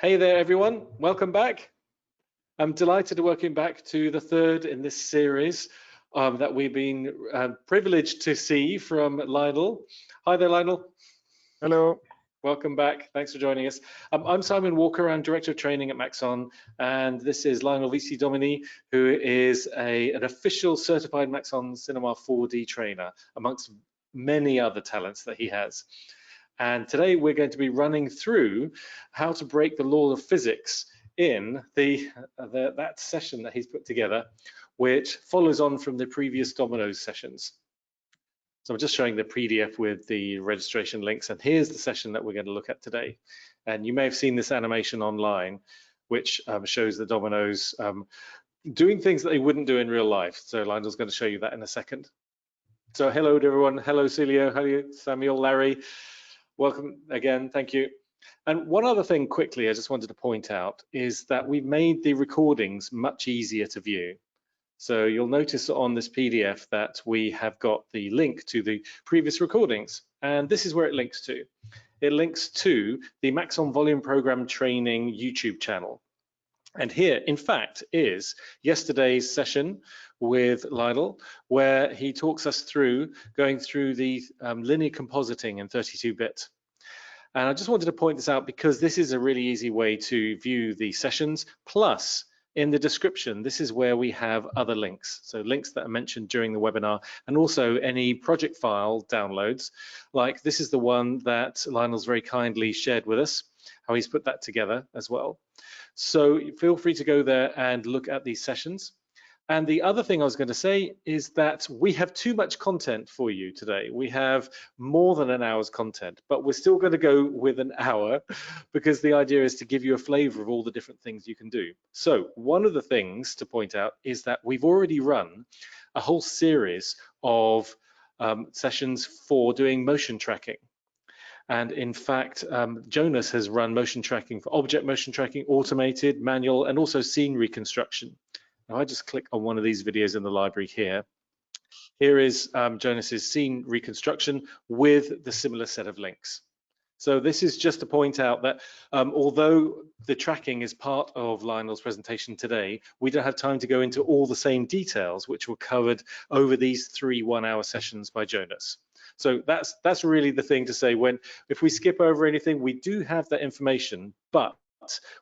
Hey there, everyone. Welcome back. I'm delighted to welcome back to the third in this series that we've been privileged to see from Lionel. Hi there, Lionel. Hello. Welcome back. Thanks for joining us. I'm Simon Walker. I'm Director of Training at Maxon, and this is Lionel Vicidomini, who is an official certified Maxon Cinema 4D trainer, amongst many other talents that he has. And today we're going to be running through how to break the law of physics in that session that he's put together, which follows on from the previous dominoes sessions. So I'm just showing the PDF with the registration links, and here's the session that we're going to look at today. And you may have seen this animation online, which shows the dominoes doing things that they wouldn't do in real life. So Lionel's going to show you that in a second. So hello to everyone. Hello, Celio. Hello, Samuel, Larry. Welcome again, thank you. And one other thing quickly I just wanted to point out is that we've made the recordings much easier to view. So you'll notice on this PDF that we have got the link to the previous recordings, and this is where it links to. It links to the Maxon Volume Program Training YouTube channel. And here, in fact, is yesterday's session with Lionel, where he talks us through going through the linear compositing in 32-bit. And I just wanted to point this out because this is a really easy way to view the sessions. Plus, in the description, this is where we have other links. So links that are mentioned during the webinar, and also any project file downloads. Like this is the one that Lionel's very kindly shared with us, how he's put that together as well. So feel free to go there and look at these sessions. And the other thing I was going to say is that we have too much content for you today. We have more than an hour's content, but we're still going to go with an hour because the idea is to give you a flavor of all the different things you can do. So one of the things to point out is that we've already run a whole series of sessions for doing motion tracking. And in fact, Jonas has run motion tracking for object motion tracking, automated, manual, and also scene reconstruction. Now I just click on one of these videos in the library here. Here is Jonas's scene reconstruction with the similar set of links. So this is just to point out that although the tracking is part of Lionel's presentation today, we don't have time to go into all the same details which were covered over these 3 one-hour sessions by Jonas. So that's really the thing to say. If we skip over anything, we do have that information, but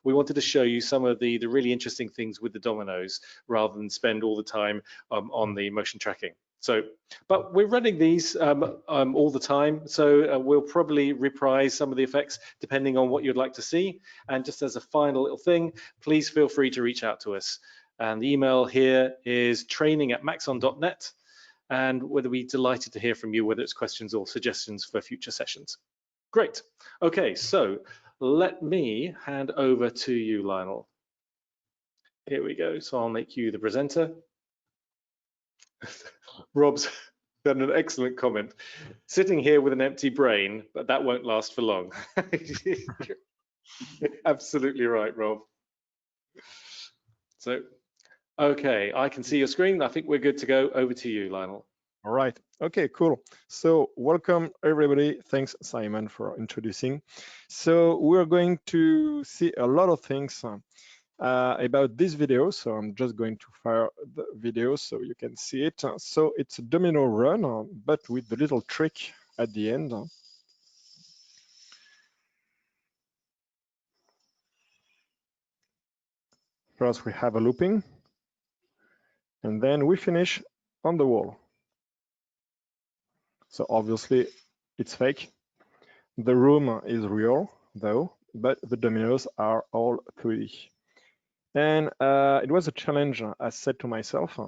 we wanted to show you some of the really interesting things with the dominoes rather than spend all the time on the motion tracking. So, but we're running these all the time, so we'll probably reprise some of the effects depending on what you'd like to see. And just as a final little thing, please feel free to reach out to us. And the email here is training@maxon.net, and we'll be delighted to hear from you, whether it's questions or suggestions for future sessions. Great. Okay, so let me hand over to you, Lionel. Here we go. So I'll make you the presenter. Rob's done an excellent comment. Sitting here with an empty brain, but that won't last for long. Absolutely right, Rob. So, okay, I can see your screen. I think we're good to go. Over to you, Lionel. All right. Okay, cool. So welcome everybody. Thanks, Simon, for introducing. So we're going to see a lot of things about this video. So I'm just going to fire the video so you can see it. So it's a domino run, but with the little trick at the end. First, we have a looping, and then we finish on the wall. So obviously it's fake. The room is real though, but the dominoes are all 3D. And it was a challenge, I said to myself,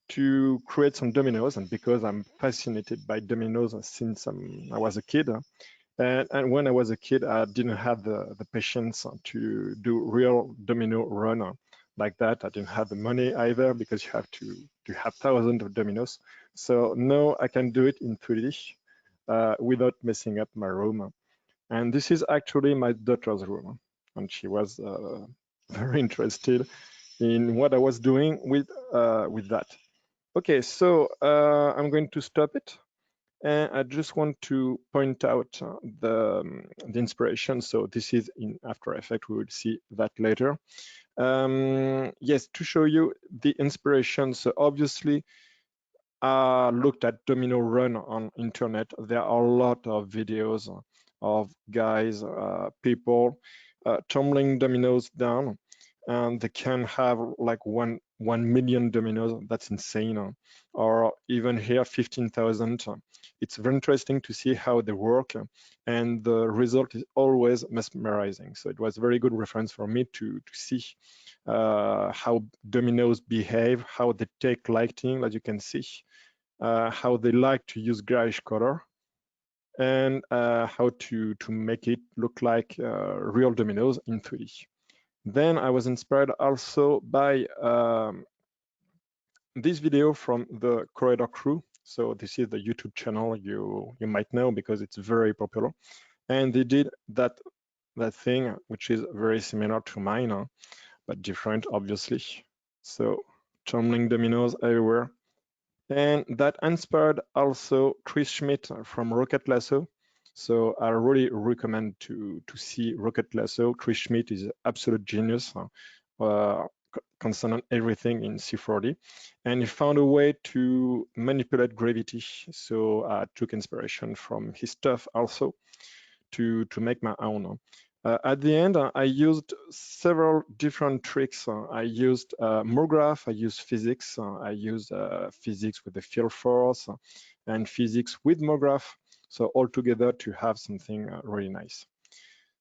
to create some dominoes, and because I'm fascinated by dominoes since I was a kid. And when I was a kid, I didn't have the patience to do real domino run like that. I didn't have the money either, because you have to have thousands of dominoes. So now I can do it in 3D without messing up my room. And this is actually my daughter's room, and she was very interested in what I was doing with that. Okay, so I'm going to stop it, And I just want to point out the inspiration. So this is in After Effects. We will see that later. Yes, to show you the inspiration. So obviously, looked at domino run on internet. There are a lot of videos of guys, people tumbling dominoes down, and they can have like 1 million dominoes. That's insane. Or even here 15,000. It's very interesting to see how they work, and the result is always mesmerizing. So it was a very good reference for me to see how dominoes behave, how they take lighting, as you can see, how they like to use grayish color, and how to make it look like real dominoes in 3D. Then I was inspired also by this video from the Corridor crew. So this is the YouTube channel you might know because it's very popular, and they did that thing which is very similar to mine, but different, obviously. So tumbling dominoes everywhere. And that inspired also Chris Schmidt from Rocket Lasso. So I really recommend to see Rocket Lasso. Chris Schmidt is an absolute genius, concerning everything in C4D. And he found a way to manipulate gravity. So I took inspiration from his stuff also to make my own. At the end, I used several different tricks. I used MoGraph, I used physics, I used physics with the field force, and physics with MoGraph. So all together to have something really nice.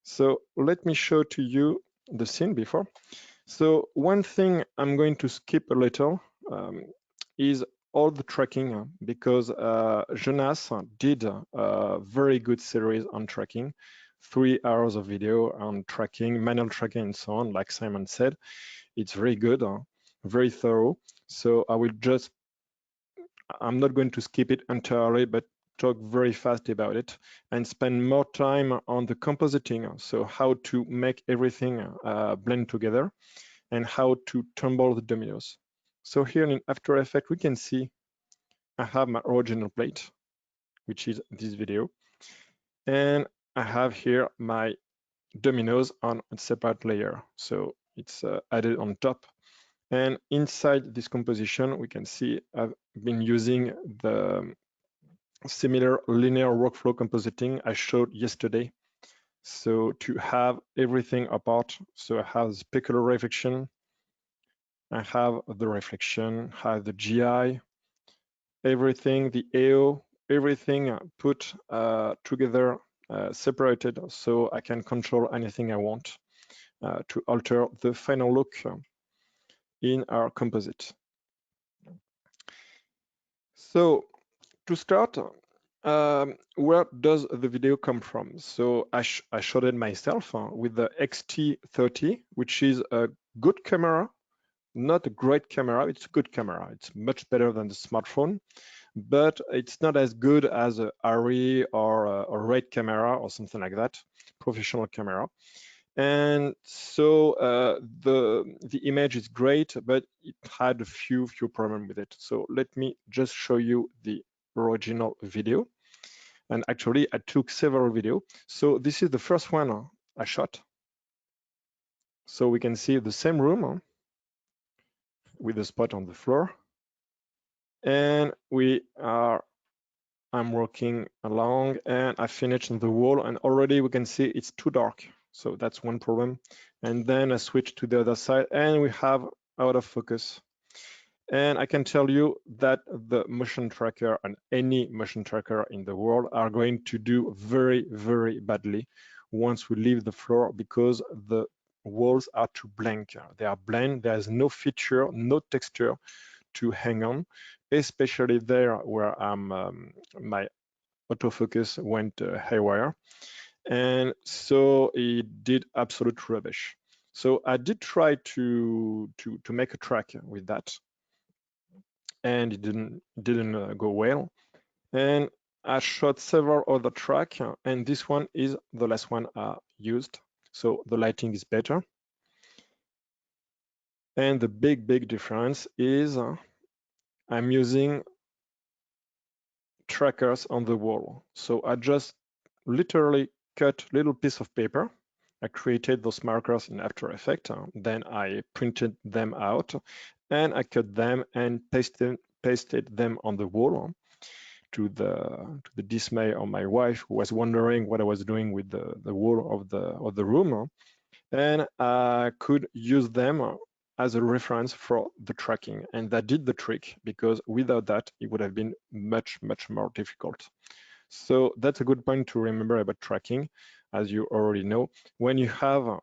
So let me show to you the scene before. So one thing I'm going to skip a little is all the tracking, because Jonas did a very good series on tracking, 3 hours of video on tracking, manual tracking, and so on. Like Simon said, it's very good, very thorough. So I'm not going to skip it entirely, but talk very fast about it and spend more time on the compositing. So how to make everything blend together and how to tumble the dominoes. So here in After Effects, we can see I have my original plate, which is this video. And I have here my dominoes on a separate layer. So it's added on top. And inside this composition, we can see I've been using the similar linear workflow compositing I showed yesterday. So to have everything apart. So I have specular reflection, I have the reflection, have the GI, everything, the AO, everything put together, separated, so I can control anything I want to alter the final look in our composite. So to start, where does the video come from? So I shot it myself with the X-T30, which is a good camera, not a great camera, it's a good camera. It's much better than the smartphone, but it's not as good as a ARRI or a RED camera or something like that, professional camera. And so the image is great, but it had a few problems with it. So let me just show you the original video. And actually, I took several videos. So this is the first one I shot. So we can see the same room with a spot on the floor. And I'm working along and I finished on the wall, and already we can see it's too dark. So that's one problem. And then I switch to the other side and we have out of focus. And I can tell you that the motion tracker and any motion tracker in the world are going to do very, very badly once we leave the floor, because the walls are too blank. They are blank. There's no feature, no texture to hang on, especially there where my autofocus went haywire. And so it did absolute rubbish. So I did try to make a track with that, and it didn't go well. And I shot several other tracks, and this one is the last one I used. So the lighting is better. And the big difference is I'm using trackers on the wall. So I just literally cut a little piece of paper. I created those markers in After Effects. Then I printed them out and I cut them and pasted them on the wall to the dismay of my wife, who was wondering what I was doing with the wall of the room. And I could use them as a reference for the tracking. And that did the trick, because without that, it would have been much, much more difficult. So that's a good point to remember about tracking. As you already know, when you have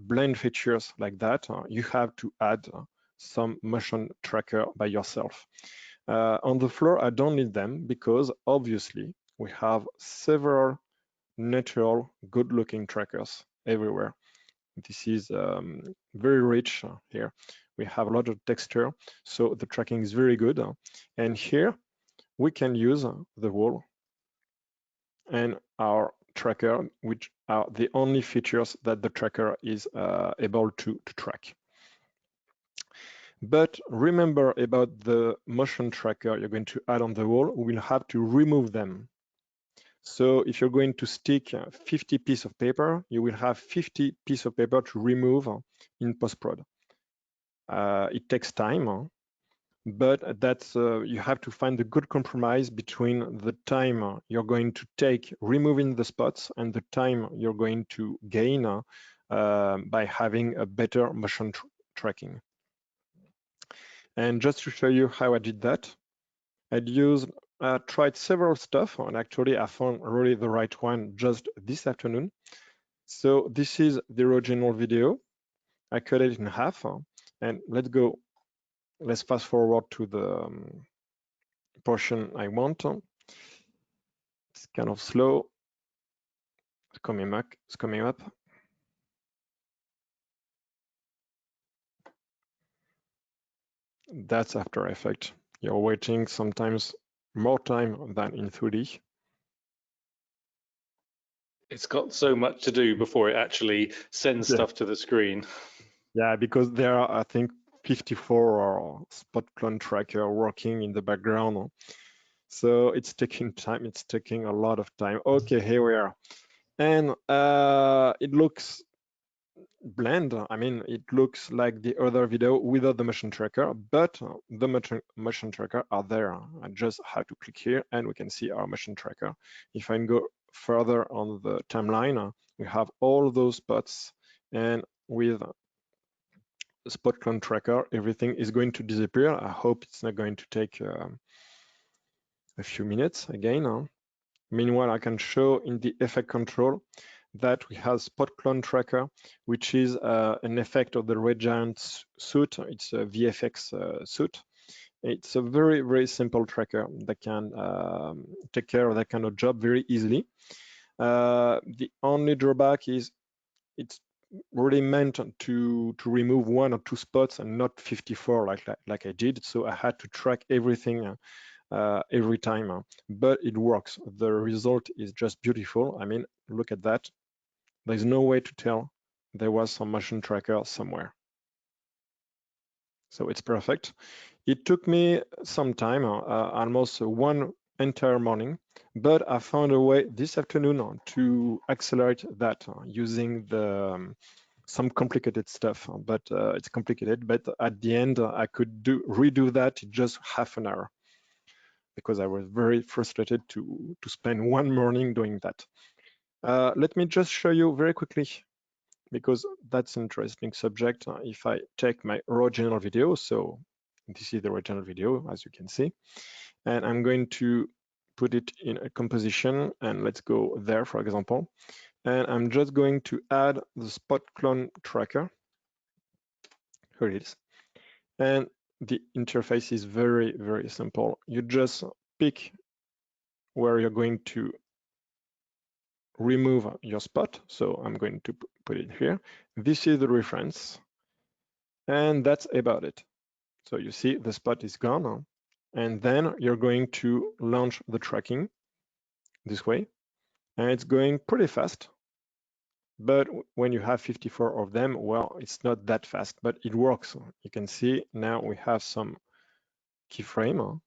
blend features like that, you have to add some motion tracker by yourself. On the floor, I don't need them because obviously we have several natural, good-looking trackers everywhere. This is very rich here. We have a lot of texture, so the tracking is very good. And here we can use the wall and our tracker, which are the only features that the tracker is able to track. But remember about the motion tracker you're going to add on the wall, we'll have to remove them. So if you're going to stick 50 pieces of paper, you will have 50 pieces of paper to remove in post-prod. It takes time, but that's you have to find a good compromise between the time you're going to take removing the spots and the time you're going to gain by having a better motion tracking. And just to show you how I did that, I'd tried several stuff, and actually I found really the right one just this afternoon. So this is the original video. I cut it in half, and let's fast forward to the portion I want. It's kind of slow. It's coming up. That's After Effects. You're waiting sometimes more time than in 3D. It's got so much to do before it actually sends stuff to the screen. Yeah, because there are, I think, 54 spot clone tracker working in the background. So it's taking time. It's taking a lot of time. Okay, here we are. And it looks blend. I mean, it looks like the other video without the motion tracker, but the motion tracker are there. I just have to click here and we can see our motion tracker. If I go further on the timeline, we have all those spots, and with the spot clone tracker, everything is going to disappear. I hope it's not going to take a few minutes again. Meanwhile, I can show in the effect control that we have spot clone tracker, which is an effect of the Red Giant suit. It's a VFX suit. It's a very, very simple tracker that can take care of that kind of job very easily. The only drawback is it's really meant to remove 1 or 2 spots and not 54 like I did. So I had to track everything every time, but it works. The result is just beautiful. I mean, look at that. There's no way to tell there was some motion tracker somewhere. So it's perfect. It took me some time, almost one entire morning, but I found a way this afternoon to accelerate that using some complicated stuff, but it's complicated. But at the end, I could redo that in just half an hour, because I was very frustrated to spend one morning doing that. Let me just show you very quickly, because that's an interesting subject. If I take my original video, so this is the original video, as you can see, and I'm going to put it in a composition, and let's go there, for example, and I'm just going to add the spot clone tracker. Here it is. And the interface is very, very simple. You just pick where you're going to remove your spot. So I'm going to put it here. This is the reference, and that's about it. So you see the spot is gone, and then you're going to launch the tracking this way, and it's going pretty fast. But when you have 54 of them, well, it's not that fast, but it works. You can see now we have some keyframe,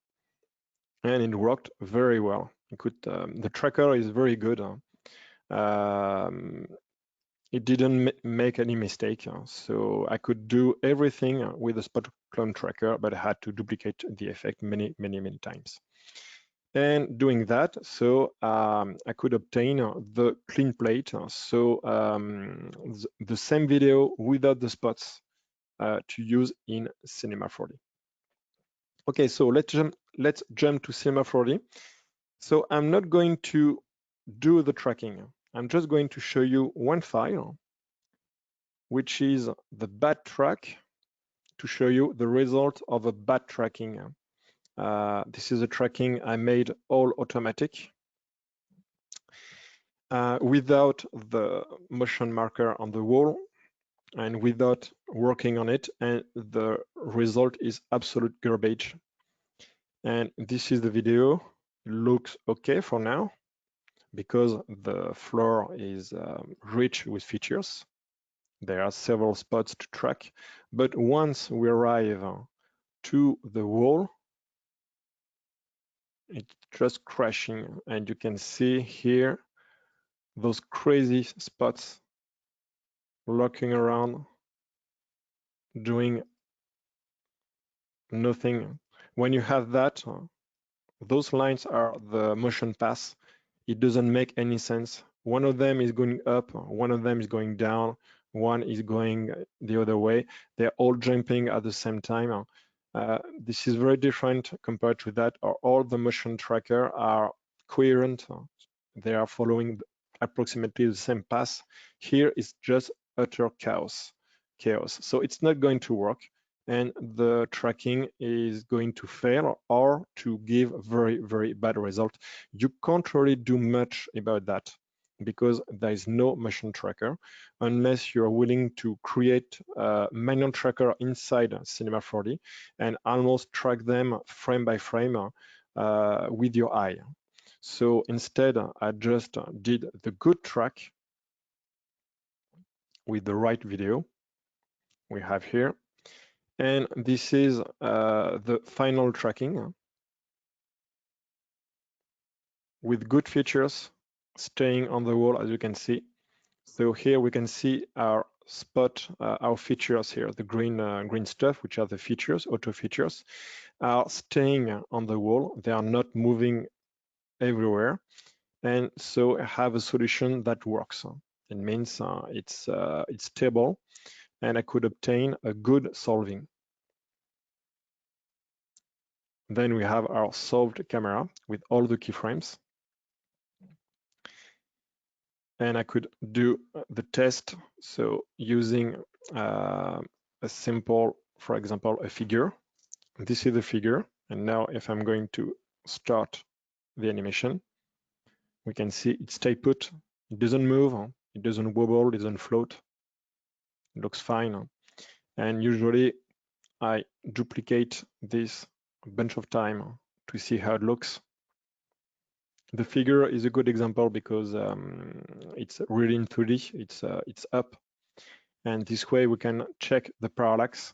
and it worked very well. You could, the tracker is very good. It didn't make any mistake, so I could do everything with the spot clone tracker, but I had to duplicate the effect many times. And doing that, so I could obtain the clean plate, so the same video without the spots to use in Cinema 4D. Okay, so let's jump to Cinema 4D. So I'm not going to do the tracking. I'm just going to show you one file, which is the bat track, to show you the result of a bat tracking. This is a tracking I made all automatic without the motion marker on the wall and without working on it, and the result is absolute garbage. And this is the video. It looks okay for now because the floor is rich with features. There are several spots to track, but once we arrive to the wall, it's just crashing, and you can see here those crazy spots looking around, doing nothing. When you have that, those lines are the motion paths. It doesn't make any sense. One of them is going up, one of them is going down, one is going the other way. They're all jumping at the same time. This is very different compared to that. All the motion tracker are coherent. They are following approximately the same path. Here it's just utter chaos. So it's not going to work, and the tracking is going to fail or to give very bad result. You can't really do much about that because there is no motion tracker unless you're willing to create a manual tracker inside Cinema 4D and almost track them frame by frame with your eye. So instead, I just did the good track with the right video we have here. And this is the final tracking with good features staying on the wall, as you can see. So here we can see our spot, our features here, the green stuff, which are the features, auto features, are staying on the wall. They are not moving everywhere. And so I have a solution that works. It means it's stable, and I could obtain a good solving. Then we have our solved camera with all the keyframes. And I could do the test. So using a simple, for example, a figure. This is the figure. And now if I'm going to start the animation, we can see it stay put. It doesn't move. It doesn't wobble. It doesn't float. It looks fine. And usually I duplicate this a bunch of time to see how it looks. The figure is a good example because it's really in 3D. It's up, and this way we can check the parallax.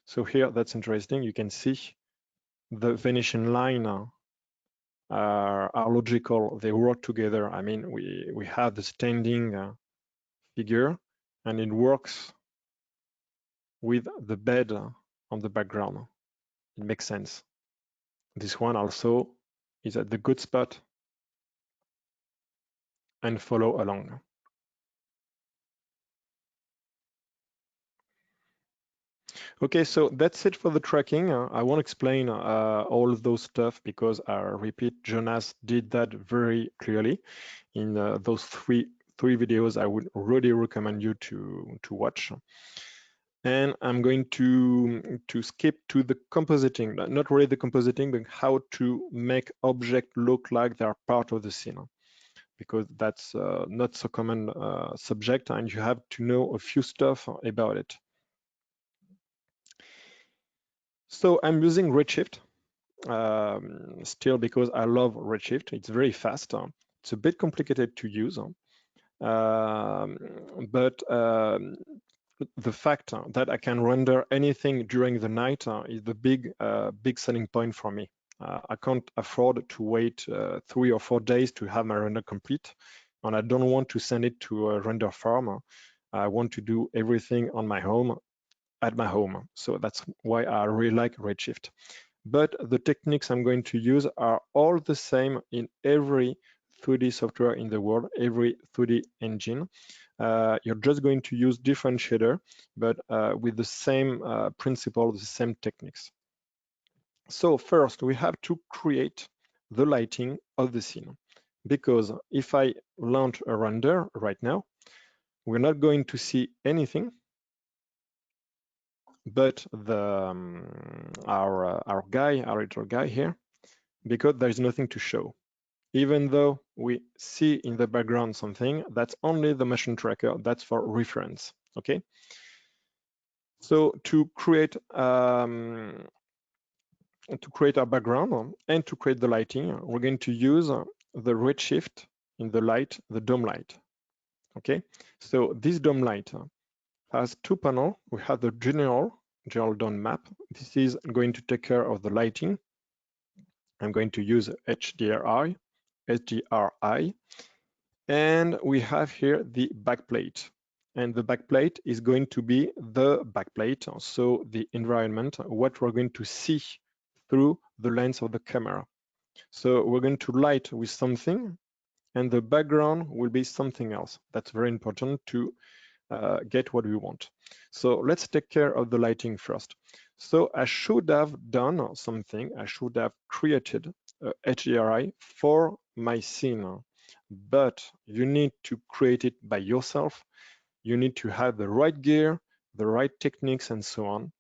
So here, that's interesting. You can see the Venetian line are logical. They work together. I mean, we have the standing figure, and it works with the bed on the background. It makes sense. This one also is at the good spot and follow along. Okay, so that's it for the tracking. I won't explain all of those stuff because I repeat, Jonas did that very clearly in those three videos. I would really recommend you to watch. And I'm going to skip to the compositing, not really the compositing, but how to make objects look like they're part of the scene, because that's not so common subject, and you have to know a few stuff about it. So I'm using Redshift still because I love Redshift. It's very fast. It's a bit complicated to use, but the fact that I can render anything during the night is the big selling point for me. I can't afford to wait 3 or 4 days to have my render complete, and I don't want to send it to a render farm. I want to do everything on my home, at my home. So that's why I really like Redshift. But the techniques I'm going to use are all the same in every 3D software in the world, every 3D engine. You're just going to use different shader, but with the same principle, the same techniques. So first, we have to create the lighting of the scene. Because if I launch a render right now, we're not going to see anything but our little guy here, because there's nothing to show. Even though we see in the background something, that's only the motion tracker, that's for reference, okay? So to create our background and to create the lighting, we're going to use the Redshift in the light, the dome light, okay? So this dome light has 2 panels. We have the general dome map. This is going to take care of the lighting. I'm going to use HDRI, and we have here the backplate. And the backplate is going to be the backplate, so the environment, what we're going to see through the lens of the camera. So we're going to light with something, and the background will be something else. That's very important to get what we want. So let's take care of the lighting first. So I should have done something. I should have created HDRI for my scene, but you need to create it by yourself. You need to have the right gear, the right techniques, and so on.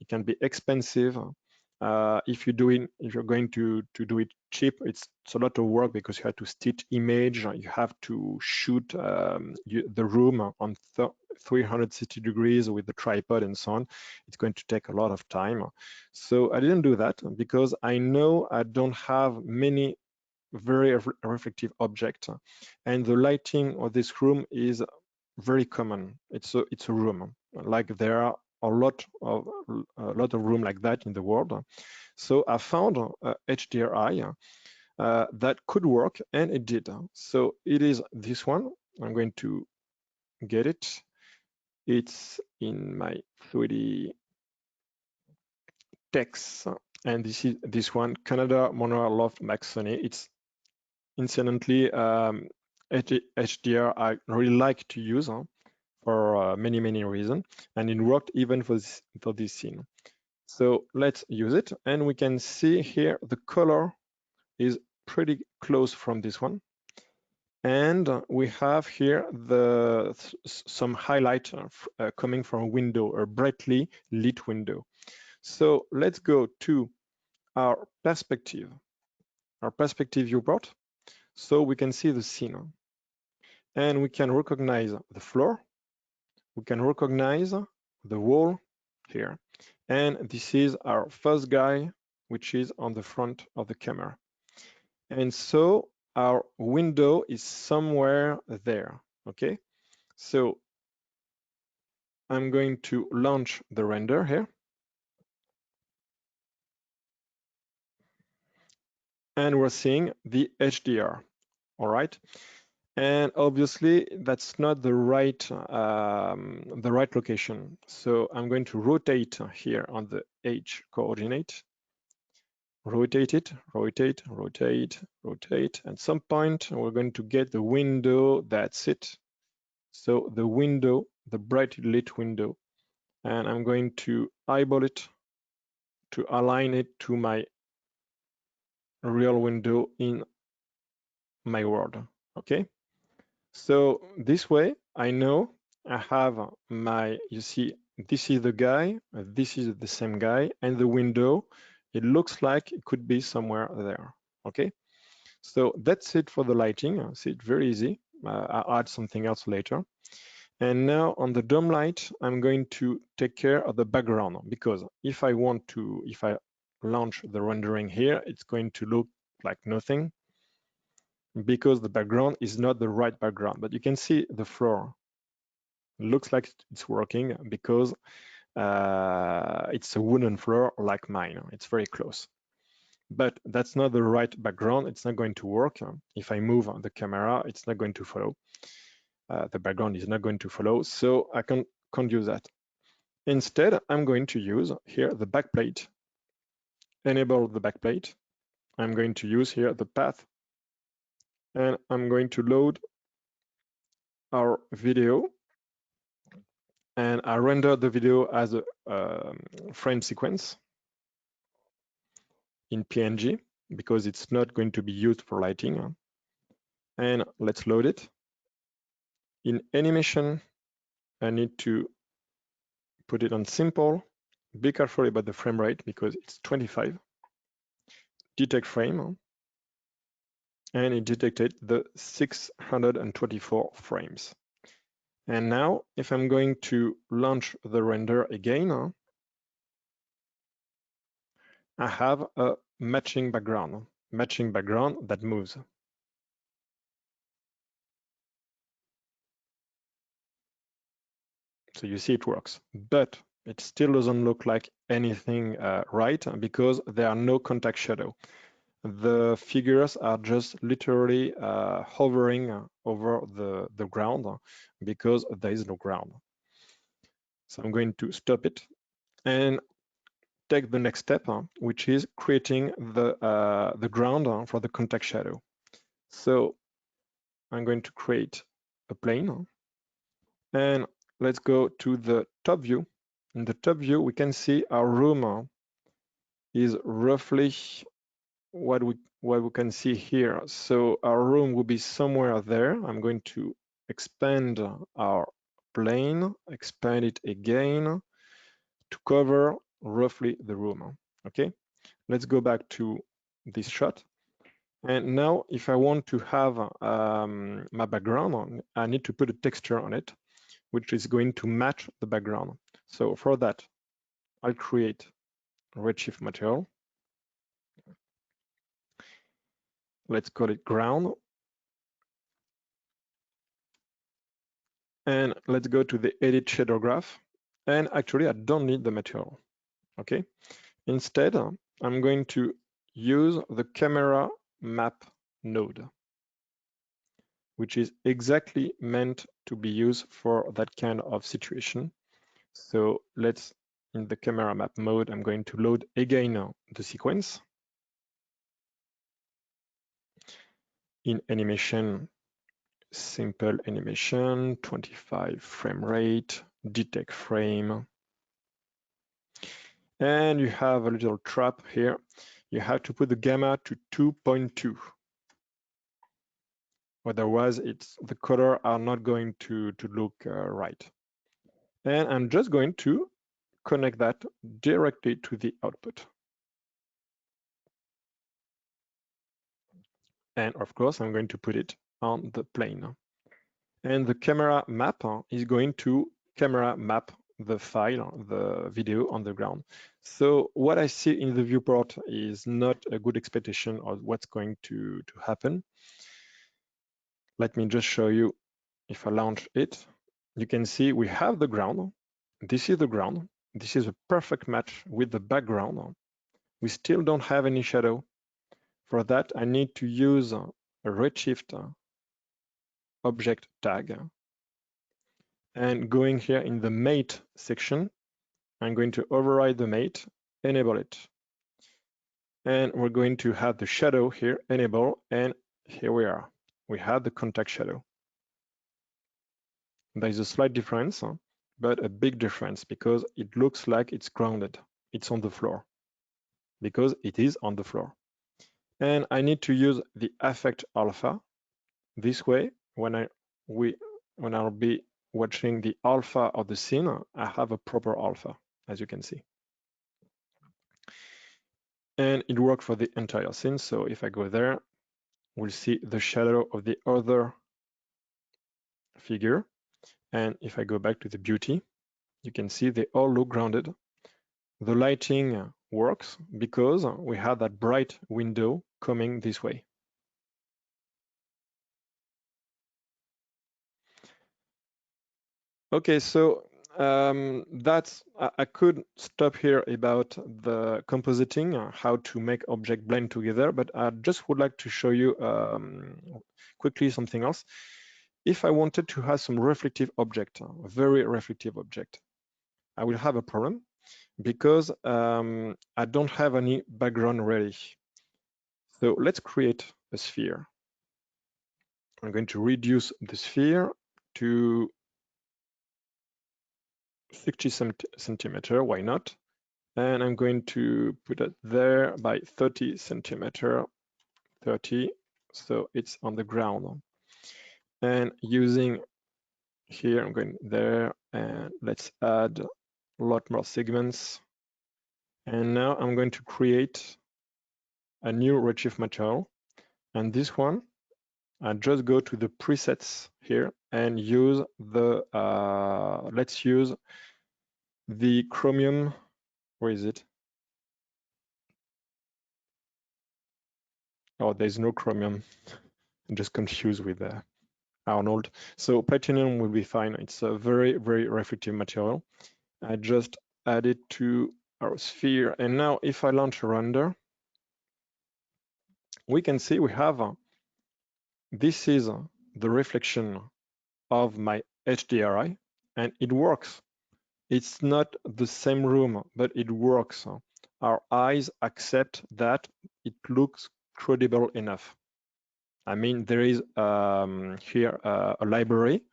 It can be expensive. If you're going to do it cheap, it's a lot of work because you have to stitch image, you have to shoot the room on 360 degrees with the tripod and so on. It's going to take a lot of time. So I didn't do that because I know I don't have many very reflective objects, and the lighting of this room is very common. It's a room, like there are a lot of room like that in the world. So I found HDRI that could work, and it did. So it is this one. I'm going to get it. It's in my 3D text, and this is this one, Canada Monorail Loft Maxon. It's incidentally HDR I really like to use for many reasons, and it worked even for this scene. So let's use it, and we can see here the color is pretty close from this one, and we have here some highlight coming from a window, a brightly lit window. So let's go to our perspective viewport, so we can see the scene, and we can recognize the floor. We can recognize the wall here. And this is our first guy, which is on the front of the camera. And so our window is somewhere there, okay? So I'm going to launch the render here. And we're seeing the HDR, all right? And obviously that's not the right location. So I'm going to rotate here on the H coordinate, rotate it, rotate. At some point we're going to get the window, that's it. So the window, the brightly lit window, and I'm going to eyeball it to align it to my real window in my world, okay? So this way, I know I have my, you see, this is the guy, this is the same guy, and the window, it looks like it could be somewhere there, okay? So that's it for the lighting. See, it's very easy. I'll add something else later. And now on the dome light, I'm going to take care of the background, because if I launch the rendering here, it's going to look like nothing, because the background is not the right background. But you can see the floor. It looks like it's working because it's a wooden floor like mine. It's very close. but that's not the right background. It's not going to work. If I move the camera, it's not going to follow. The background is not going to follow, so I can't use that. Instead, I'm going to use here the backplate. Enable the backplate. I'm going to use here the path, and I'm going to load our video, and I render the video as a frame sequence in PNG because it's not going to be used for lighting. And let's load it. In animation, I need to put it on simple. Be careful about the frame rate because it's 25. Detect frame, and it detected the 624 frames. And now, if I'm going to launch the render again, I have a matching background that moves. So you see it works, but it still doesn't look like anything right because there are no contact shadow. The figures are just literally hovering over the ground because there is no ground. So I'm going to stop it and take the next step, which is creating the ground for the contact shadow. So I'm going to create a plane, and let's go to the top view. In the top view, we can see our room is roughly what we can see here. So our room will be somewhere there. I'm going to expand our plane, expand it again to cover roughly the room. Okay, let's go back to this shot. And now if I want to have my background on, I need to put a texture on it, which is going to match the background. So for that, I'll create a Redshift material. Let's call it ground. And let's go to the edit shader graph. And actually, I don't need the material. Okay. Instead, I'm going to use the camera map node, which is exactly meant to be used for that kind of situation. So let's, in the camera map mode, I'm going to load again the sequence. In animation, simple animation, 25 frame rate, detect frame. And you have a little trap here. You have to put the gamma to 2.2. Otherwise, the color are not going to look right. And I'm just going to connect that directly to the output. And of course, I'm going to put it on the plane. And the camera map is going to camera map the file, the video on the ground. So what I see in the viewport is not a good expectation of what's going to happen. Let me just show you. If I launch it, you can see we have the ground. This is the ground. This is a perfect match with the background. We still don't have any shadow. For that, I need to use a Redshift object tag. And going here in the mate section, I'm going to override the mate, enable it. And we're going to have the shadow here, enable, and here we are. We have the contact shadow. There is a slight difference, but a big difference because it looks like it's grounded. It's on the floor because it is on the floor. And I need to use the affect alpha. This way, when I'll be watching the alpha of the scene, I have a proper alpha, as you can see. And it worked for the entire scene. So if I go there, we'll see the shadow of the other figure. And if I go back to the beauty, you can see they all look grounded. The lighting works because we have that bright window coming this way. Okay, so I could stop here about the compositing, how to make objects blend together, but I just would like to show you quickly something else. If I wanted to have some reflective object, a very reflective object, I will have a problem because I don't have any background ready. So let's create a sphere. I'm going to reduce the sphere to 60 centimeter, why not? And I'm going to put it there by 30 centimeter, 30, so it's on the ground. And using here, I'm going there, and let's add a lot more segments. And now I'm going to create a new Redshift material. And this one, I just go to the presets here and use the, let's use the chromium, where is it? Oh, there's no chromium. I'm just confused with Arnold. So platinum will be fine. It's a very, very reflective material. I just add it to our sphere. And now if I launch a render, we can see we have, this is the reflection of my HDRI, and it works. It's not the same room, but it works. Our eyes accept that it looks credible enough. I mean, there is here a library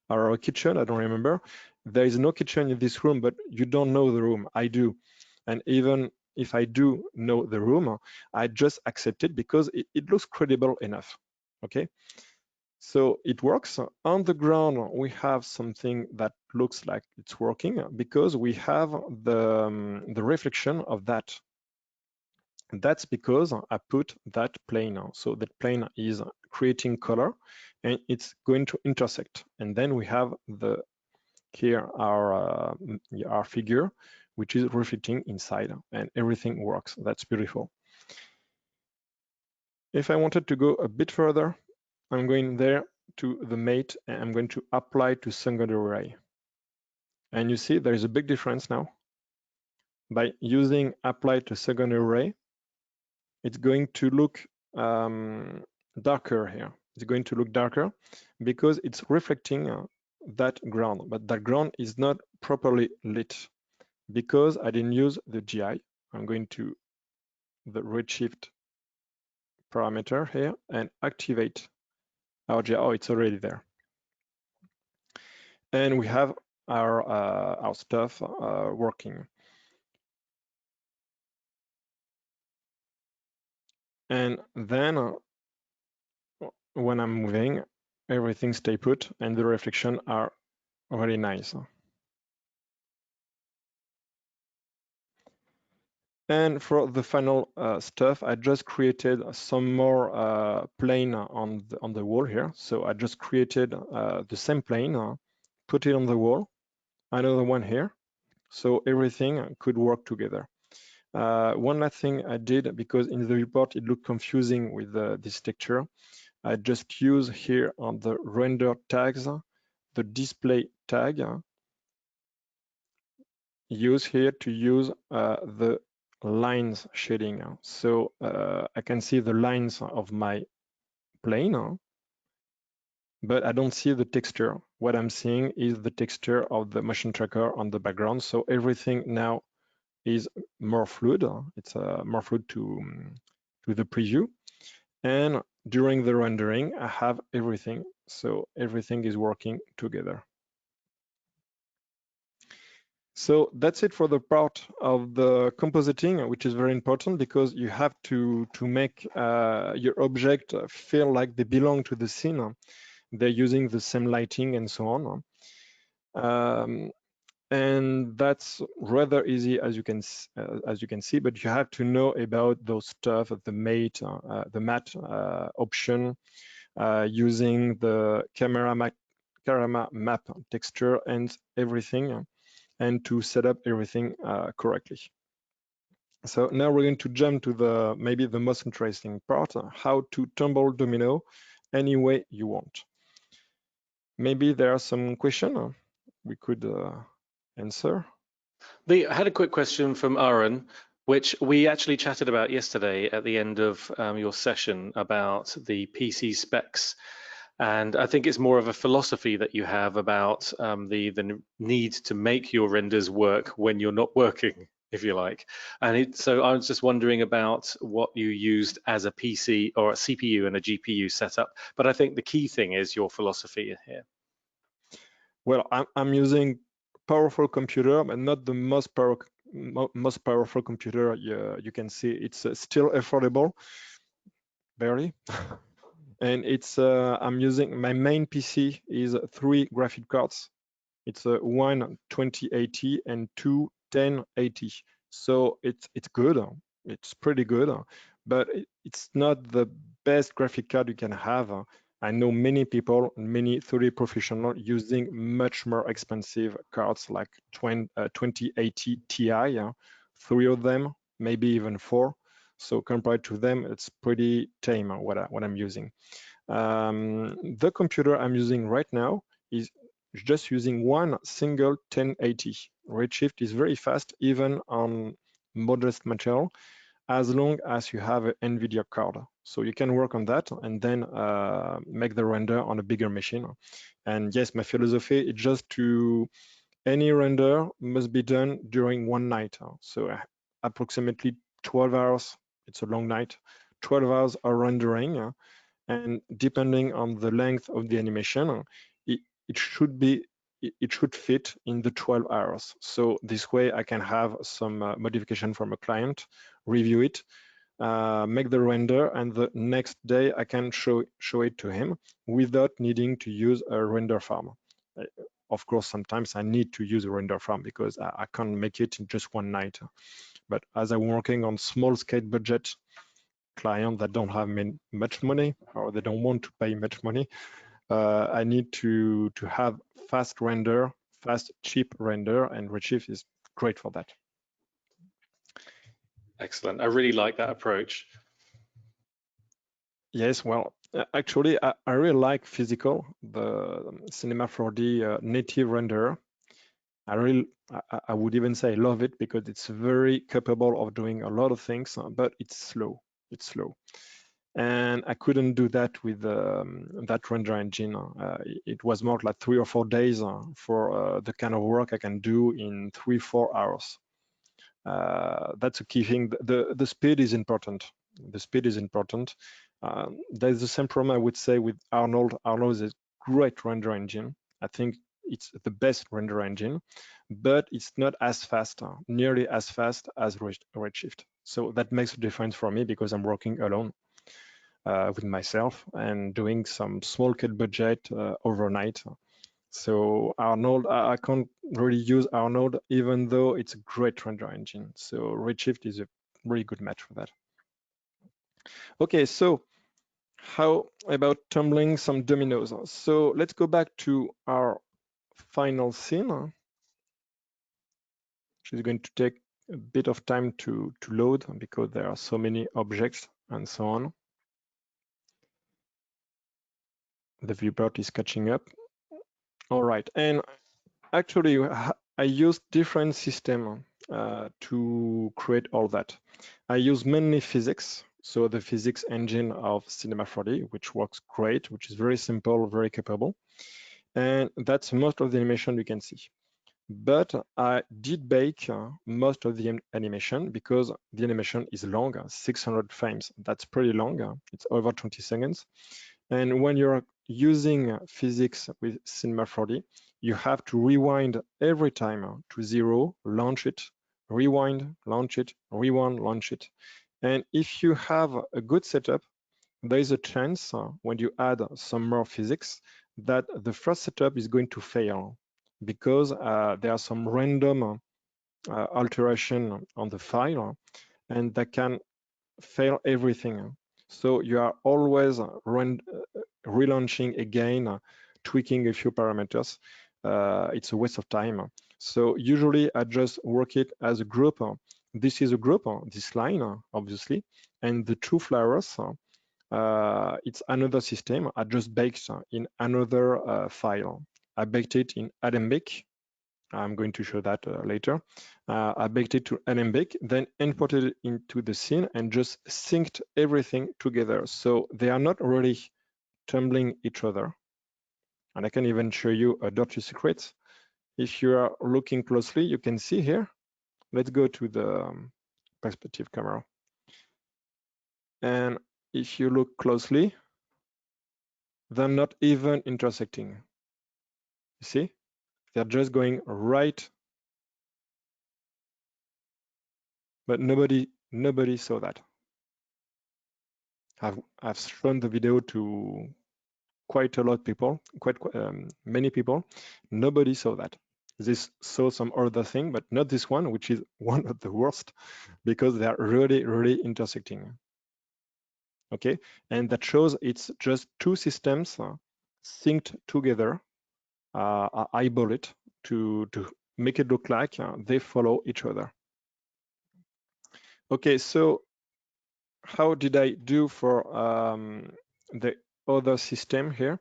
or a kitchen, I don't remember. There is no kitchen in this room, but you don't know the room. I do. And even if I do know the room, I just accept it because it looks credible enough. Okay. So it works. On the ground, we have something that looks like it's working because we have the reflection of that. And that's because I put that plane. So that plane is creating color and it's going to intersect. And then we have here our figure, which is reflecting inside, and everything works. That's beautiful. If I wanted to go a bit further, I'm going there to the mate and I'm going to apply to secondary ray. And you see there is a big difference now. By using apply to secondary ray, it's going to look darker here. It's going to look darker because it's reflecting that ground, but that ground is not properly lit because I didn't use the GI. I'm going to the Redshift parameter here and activate our GI. Oh, it's already there. And we have our stuff working. And then when I'm moving, everything stay put and the reflection are really nice. And for the final stuff, I just created some more plane on the wall here. So I just created the same plane, put it on the wall, another one here. So everything could work together. One last thing I did, because in the report it looked confusing with this texture, I just use here on the render tags, the display tag, use here to use the lines shading. So I can see the lines of my plane, but I don't see the texture. What I'm seeing is the texture of the motion tracker on the background. So everything now is more fluid. It's more fluid to the preview. And during the rendering, I have everything. So everything is working together. So that's it for the part of the compositing, which is very important because you have to make your object feel like they belong to the scene. They're using the same lighting and so on. And that's rather easy, as you can see, but you have to know about those stuff of the matte option, using the camera map texture and everything, and to set up everything correctly. So now we're going to jump to maybe the most interesting part, how to tumble domino any way you want. Maybe there are some questions we could answer. I had a quick question from Aaron, which we actually chatted about yesterday at the end of your session about the PC specs. And I think it's more of a philosophy that you have about the need to make your renders work when you're not working, if you like. And so I was just wondering about what you used as a PC or a CPU and a GPU setup. But I think the key thing is your philosophy here. Well, I'm using powerful computer, but not the most powerful computer you can see. It's still affordable, barely. And it's I'm using, my main PC is 3 graphic cards. It's one 2080 and two 1080. So it's good. It's pretty good, but it's not the best graphic card you can have. I know many people, many 3D professionals using much more expensive cards like 2080 Ti, 3 of them, maybe even 4. So compared to them, it's pretty tame what I'm using. The computer I'm using right now is just using one single 1080. Redshift is very fast, even on modest material, as long as you have an NVIDIA card. So you can work on that and then make the render on a bigger machine. And yes, my philosophy is just any render must be done during one night. So approximately 12 hours, it's a long night, 12 hours of rendering. And depending on the length of the animation, it should fit in the 12 hours. So this way I can have some modification from a client, review it, make the render, and the next day I can show it to him without needing to use a render farm. Of course, sometimes I need to use a render farm because I can't make it in just one night. But as I'm working on small scale budget clients that don't have much money, or they don't want to pay much money, I need to have fast render, fast, cheap render, and Redshift is great for that. Excellent. I really like that approach. Yes, well, actually, I really like physical, the Cinema 4D native render. I would even say I love it because it's very capable of doing a lot of things, but it's slow. It's slow. And I couldn't do that with that render engine. It was more like 3 or 4 days for the kind of work I can do in 3-4 hours. That's a key thing. The speed is important. The speed is important. There's the same problem I would say with Arnold. Arnold is a great render engine. I think it's the best render engine, but it's not as fast, nearly as fast as Redshift. So that makes a difference for me because I'm working alone with myself and doing some small scale budget overnight. So Arnold, I can't really use Arnold, even though it's a great render engine. So Redshift is a really good match for that. Okay, so how about tumbling some dominoes? So let's go back to our final scene, which is going to take a bit of time to load because there are so many objects and so on. The viewport is catching up. All right, and actually I used different systems to create all that. I use mainly physics, so the physics engine of Cinema 4D, which works great, which is very simple, very capable. And that's most of the animation you can see. But I did bake most of the animation because the animation is long, 600 frames. That's pretty long. It's over 20 seconds. And when you're using physics with Cinema 4D, you have to rewind every time to 0, launch it, rewind, launch it, rewind, launch it. And if you have a good setup, there is a chance when you add some more physics that the first setup is going to fail because there are some random alteration on the file and that can fail everything. So you are always relaunching again, tweaking a few parameters. It's a waste of time. So usually I just work it as a group. This is a group, this line, obviously, and the two flowers, it's another system. I just baked in another file. I baked it in Alembic, I'm going to show that later. I baked it to NMBake, then imported it into the scene and just synced everything together. So they are not really tumbling each other. And I can even show you a dirty secret. If you are looking closely, you can see here. Let's go to the perspective camera. And if you look closely, they're not even intersecting. You see? They're just going right, but nobody saw that. I've shown the video to quite a lot of people, quite many people. Nobody saw that. This saw some other thing, but not this one, which is one of the worst because they are really intersecting. Okay, and that shows it's just two systems synced together. I eyeball it to make it look like they follow each other. Okay, so how did I do for the other system here?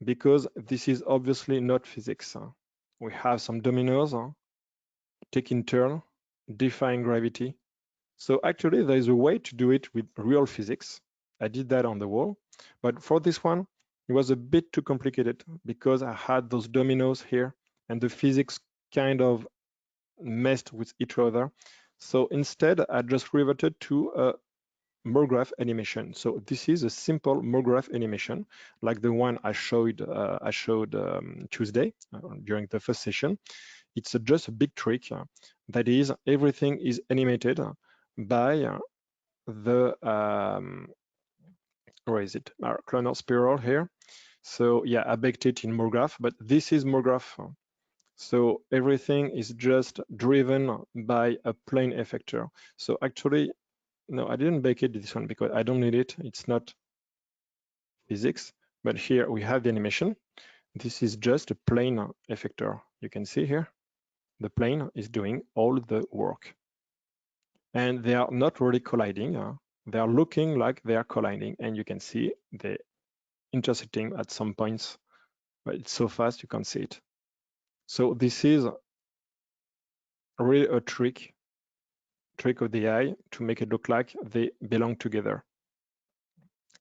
Because this is obviously not physics. We have some dominoes taking turn, defying gravity. So actually there is a way to do it with real physics. I did that on the wall, but for this one, it was a bit too complicated because I had those dominoes here and the physics kind of messed with each other. So instead, I just reverted to a MoGraph animation. So this is a simple MoGraph animation, like the one I showed Tuesday during the first session. It's just a big trick. That is, everything is animated by the where is it? Our clonal spiral here. So yeah, I baked it in MoGraph, but this is MoGraph. So everything is just driven by a plane effector. So actually, no, I didn't bake it this one because I don't need it. It's not physics, but here we have the animation. This is just a plane effector. You can see here, the plane is doing all the work. And they are not really colliding. They are looking like they are colliding, and you can see they intersecting at some points, but it's so fast you can't see it. So this is really a trick of the AI to make it look like they belong together.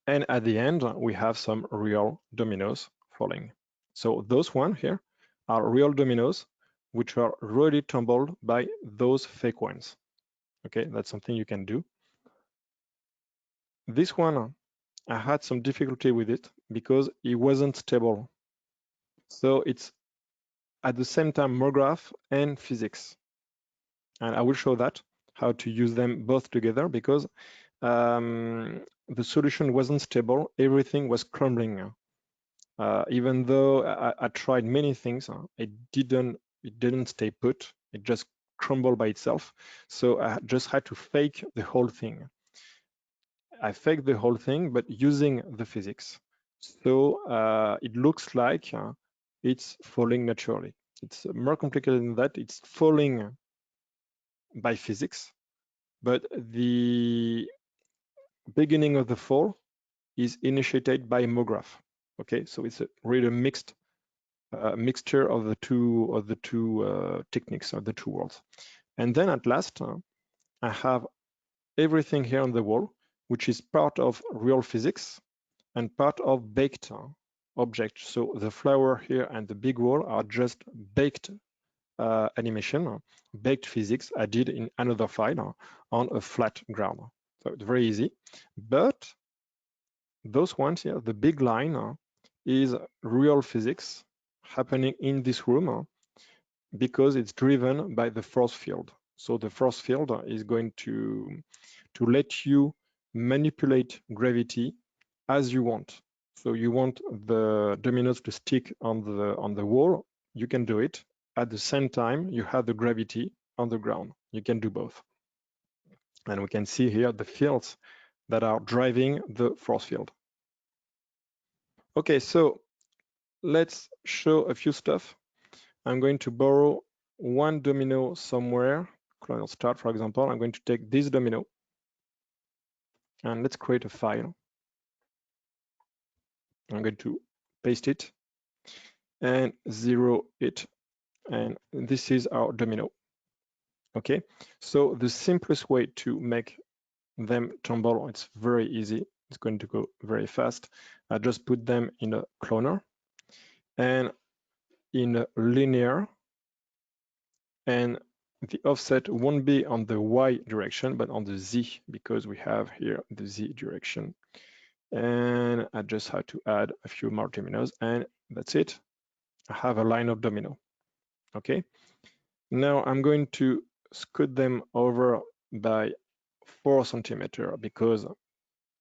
And at the end, we have some real dominoes falling. So those one here are real dominoes, which are really tumbled by those fake ones. Okay, that's something you can do. This one, I had some difficulty with it because it wasn't stable. So it's at the same time MoGraph and physics. And I will show that, how to use them both together, because the solution wasn't stable. Everything was crumbling. Even though I tried many things, it didn't stay put. It just crumbled by itself. So I just had to fake the whole thing. I faked the whole thing, but using the physics. So it looks like it's falling naturally. It's more complicated than that. It's falling by physics, but the beginning of the fall is initiated by MoGraph. Okay, so it's a really mixed mixture of the two techniques, or the two worlds. And then at last, I have everything here on the wall, which is part of real physics and part of baked objects. So the flower here and the big wall are just baked animation, baked physics I did in another file on a flat ground. So it's very easy. But those ones here, the big line is real physics happening in this room because it's driven by the force field. So the force field is going to let you manipulate gravity as you want. So you want the dominoes to stick on the wall, you can do it. At the same time, you have the gravity on the ground. You can do both. And we can see here the fields that are driving the force field. Okay, so let's show a few stuff. I'm going to borrow one domino somewhere. Clonal start, for example. I'm going to take this domino and let's create a file. I'm going to paste it and zero it and this is our domino. Okay, so the simplest way to make them tumble, it's very easy. It's going to go very fast. I just put them in a cloner and in a linear, and the offset won't be on the Y direction, but on the Z, because we have here the Z direction. And I just had to add a few more dominoes, and that's it. I have a line of domino. Okay. Now I'm going to scoot them over by 4 centimeters because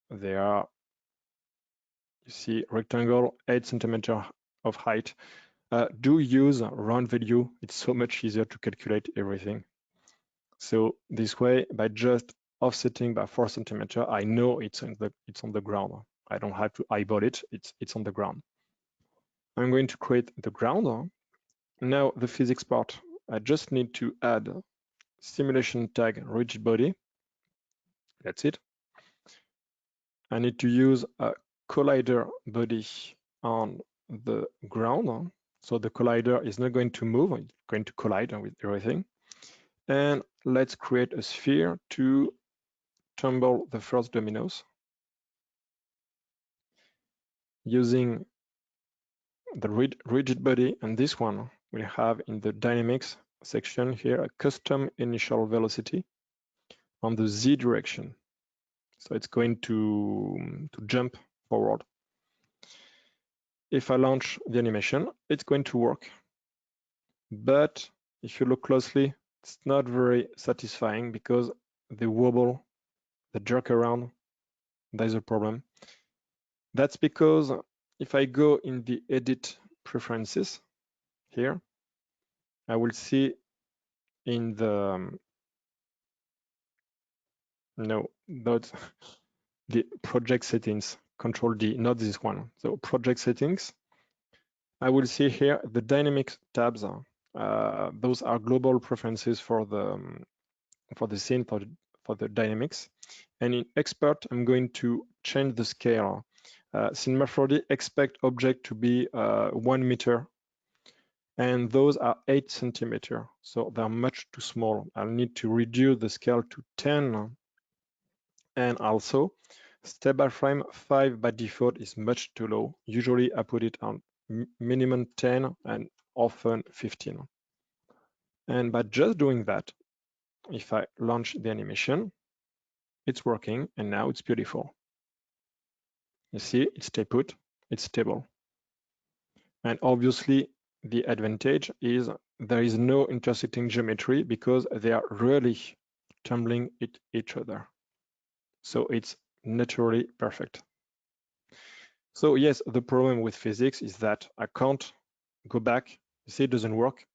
they are, you see, rectangle, 8 centimeters of height. Do use round value. It's so much easier to calculate everything. So this way, by just offsetting by 4 centimeters, I know it's on the ground. I don't have to eyeball it. It's on the ground. I'm going to create the ground. Now the physics part, I just need to add simulation tag Rigidbody. That's it. I need to use a collider body on the ground. So the collider is not going to move, it's going to collide with everything. And let's create a sphere to tumble the first dominoes using the Rigidbody, and this one we have in the dynamics section here a custom initial velocity on the Z direction. So it's going to jump forward. If I launch the animation, it's going to work. But if you look closely, it's not very satisfying because the wobble, the jerk around, there's a problem. That's because if I go in the edit preferences here, I will see in the, no, not the project settings, Control D, not this one. So project settings, I will see here the dynamics tabs. Those are global preferences for the scene, for the dynamics. And in expert, I'm going to change the scale. Cinema 4D expect object to be 1 meter, and those are 8 centimeters, so they're much too small. I'll need to reduce the scale to 10, and also step by frame 5 by default is much too low. Usually I put it on minimum 10 and often 15. And by just doing that, if I launch the animation, it's working, and now it's beautiful. You see, it's stay put, it's stable. And obviously, the advantage is there is no intersecting geometry because they are really tumbling each other. So it's naturally perfect. So yes, the problem with physics is that I can't go back. You see, it doesn't work.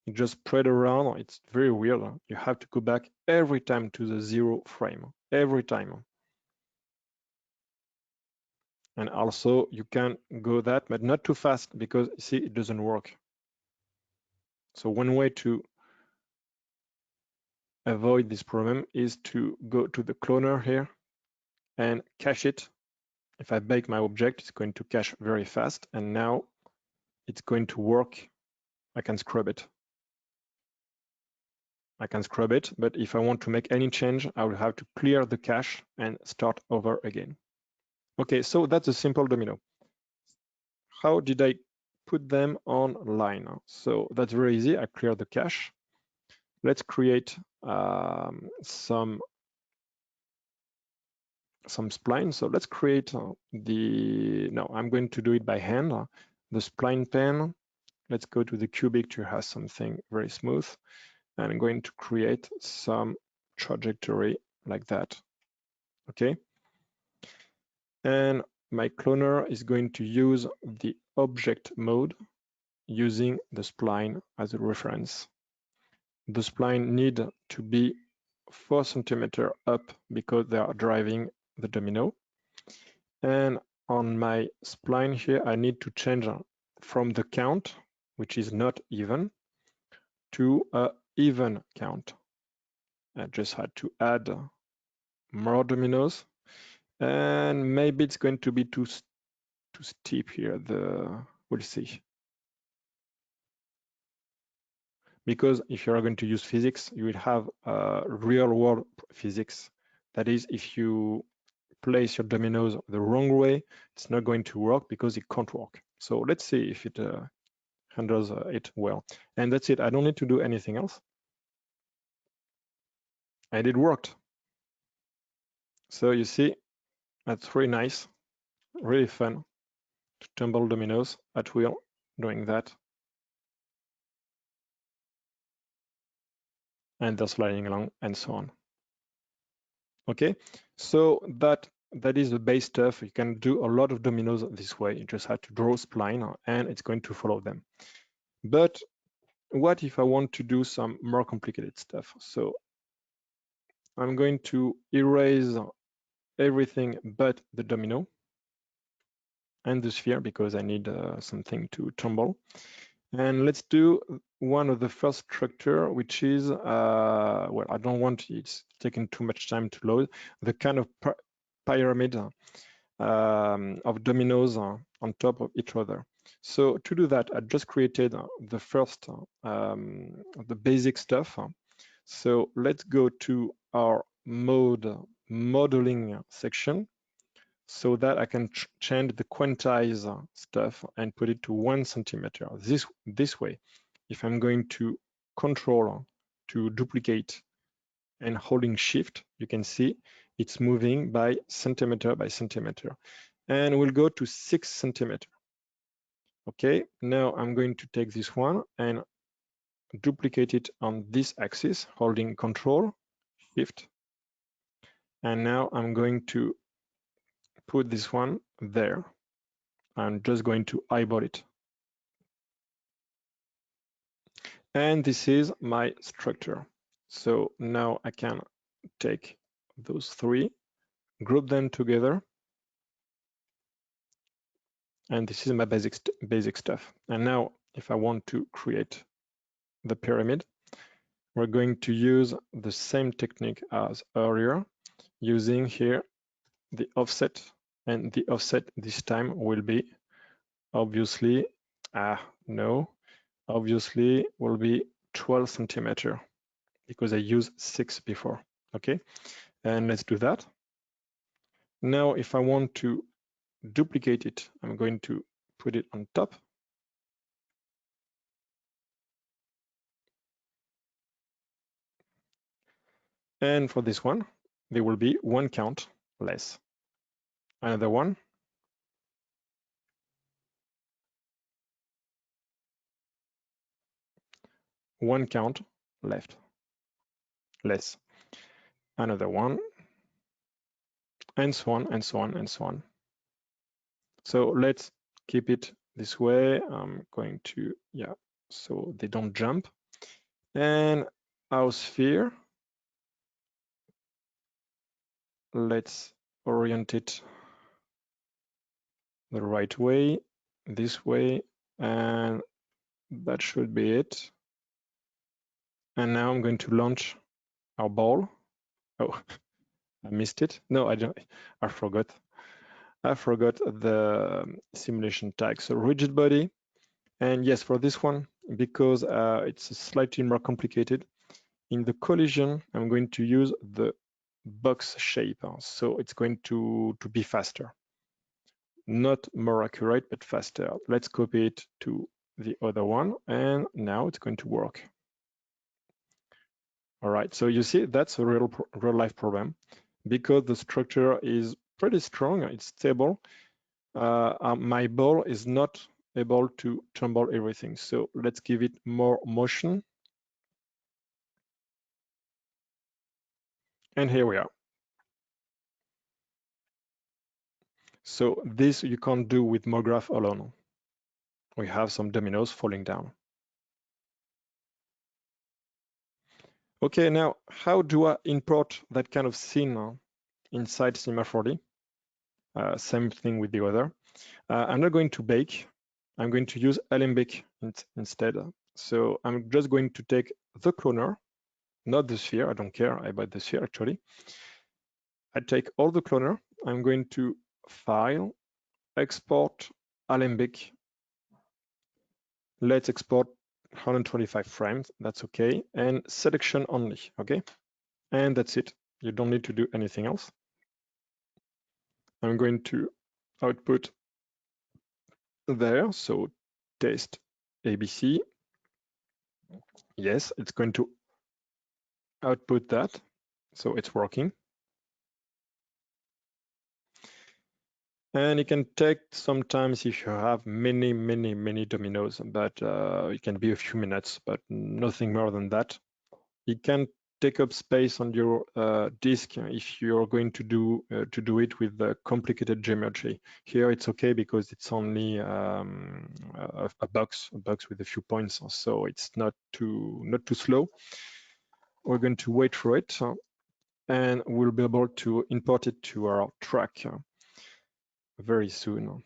It just spread around. It's very weird. You have to go back every time to the 0 frame, every time. And also you can go that, but not too fast because see, it doesn't work. So one way to avoid this problem is to go to the cloner here and cache it. If I bake my object, it's going to cache very fast, and now it's going to work. I can scrub it. But if I want to make any change, I will have to clear the cache and start over again. Okay, so that's a simple domino. How did I put them online? So that's very easy. I clear the cache. Let's create some spline. So let's create no, I'm going to do it by hand. The spline pen. Let's go to the cubic to have something very smooth. And I'm going to create some trajectory like that. Okay. And my cloner is going to use the object mode using the spline as a reference. The spline need to be 4 centimeters up because they are driving the domino. And on my spline here, I need to change from the count, which is not even, to a even count. I just had to add more dominoes, and maybe it's going to be too steep here. We'll see. because if you are going to use physics, you will have real world physics. That is, if you place your dominoes the wrong way, it's not going to work because it can't work. So let's see if it handles it well. And that's it. I don't need to do anything else. And it worked. So you see, that's really nice, really fun to tumble dominoes at will doing that. And they're sliding along and so on. Okay, so that is the base stuff. You can do a lot of dominoes this way. You just have to draw a spline and it's going to follow them. But what if I want to do some more complicated stuff? So I'm going to erase everything but the domino and the sphere because I need something to tumble. And let's do one of the first structure, which is, well, I don't want it's taking too much time to load, the kind of pyramid of dominoes on top of each other. So to do that, I just created the first, the basic stuff. So let's go to our modeling section so that I can change the quantize stuff and put it to 1 centimeter. This way, if I'm going to control to duplicate and holding shift, you can see it's moving by centimeter by centimeter. And we'll go to 6 centimeter. Okay, now I'm going to take this one and duplicate it on this axis, holding control, shift. And now I'm going to put this one there. I'm just going to eyeball it. And this is my structure. So now I can take those three, group them together. And this is my basic stuff. And now if I want to create the pyramid, we're going to use the same technique as earlier, using here the offset. And the offset this time will be obviously, obviously will be 12 centimeter because I used 6 before. Okay, and let's do that. Now, if I want to duplicate it, I'm going to put it on top. And for this one, there will be 1 count less. Another one. One count less. Another one, and so on, and so on, and so on. So let's keep it this way. I'm going to, yeah, so they don't jump. And our sphere, let's orient it the right way, this way, and that should be it. And now I'm going to launch our ball. Oh, I missed it. No, I forgot. I forgot the simulation tag. So Rigidbody. And yes, for this one, because it's slightly more complicated, in the collision, I'm going to use the box shape. So it's going to be faster. Not more accurate, but faster. Let's copy it to the other one. And now it's going to work. All right, so you see, that's a real life problem because the structure is pretty strong, it's stable. My ball is not able to tumble everything. So let's give it more motion. And here we are. So this you can't do with MoGraph alone. We have some dominoes falling down. Okay, now how do I import that kind of scene inside Cinema 4D? Same thing with the other. I'm not going to bake. I'm going to use Alembic instead. So I'm just going to take the cloner, not the sphere. I don't care about the sphere actually. I take all the cloner. I'm going to File, Export, Alembic. Let's export 125 frames, that's okay, and selection only, okay? And that's it. You don't need to do anything else. I'm going to output there, so test ABC. Yes, it's going to output that, so it's working. And it can take sometimes if you have many dominoes, but it can be a few minutes, but nothing more than that. It can take up space on your disk if you're going to do it with the complicated geometry. Here it's okay because it's only a box with a few points, so it's not too slow. We're going to wait for it, and we'll be able to import it to our track very soon.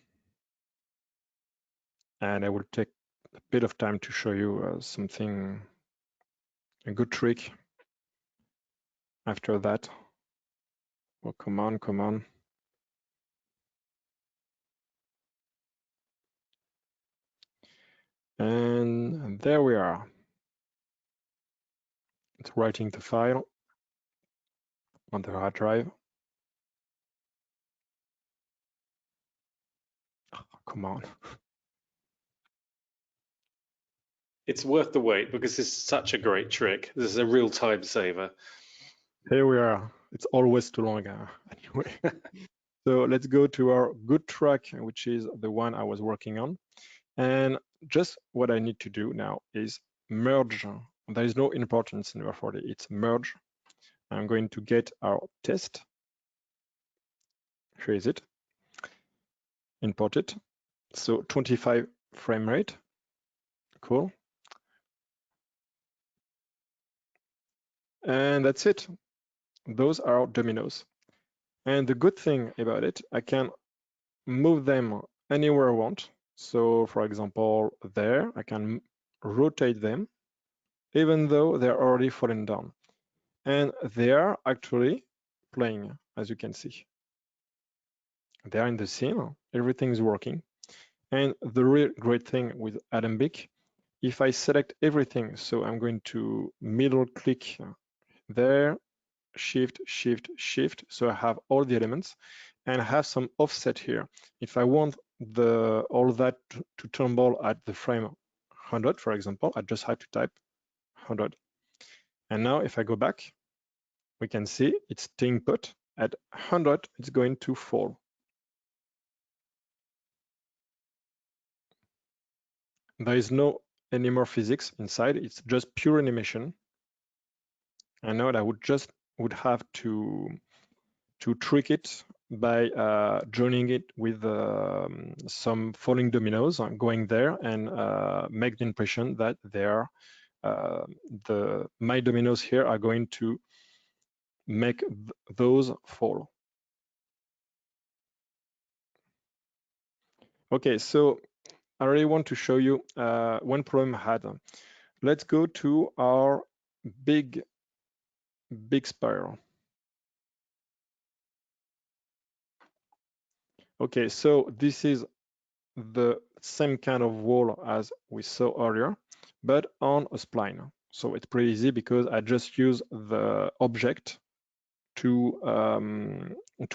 And I will take a bit of time to show you something, a good trick after that. Oh, come on. And there we are. It's writing the file on the hard drive. Oh, come on. It's worth the wait because this is such a great trick. This is a real time saver. Here we are. It's always too long anyway. So let's go to our good track, which is the one I was working on. And just what I need to do now is merge. There is no importance in C4D, it's merge. I'm going to get our test. Here is it. Import it. So 25 frame rate. Cool. And that's it. Those are dominoes. And the good thing about it, I can move them anywhere I want. So for example, there, I can rotate them, even though they're already falling down. And they are actually playing, as you can see. They are in the scene, everything is working. And the real great thing with Alembic, if I select everything, so I'm going to middle click there, shift, so I have all the elements, and I have some offset here. If I want all that to tumble at the frame 100, for example, I just have to type 100. And now if I go back, we can see it's staying put. At 100, it's going to fall. There is no any more physics inside, it's just pure animation. And now I would have to trick it by joining it with some falling dominoes, going there and make the impression that my dominoes here are going to make those fall. Okay, so I really want to show you one problem I had. Let's go to our big spiral. Okay, so this is the same kind of wall as we saw earlier, but on a spline. So it's pretty easy because I just use the object to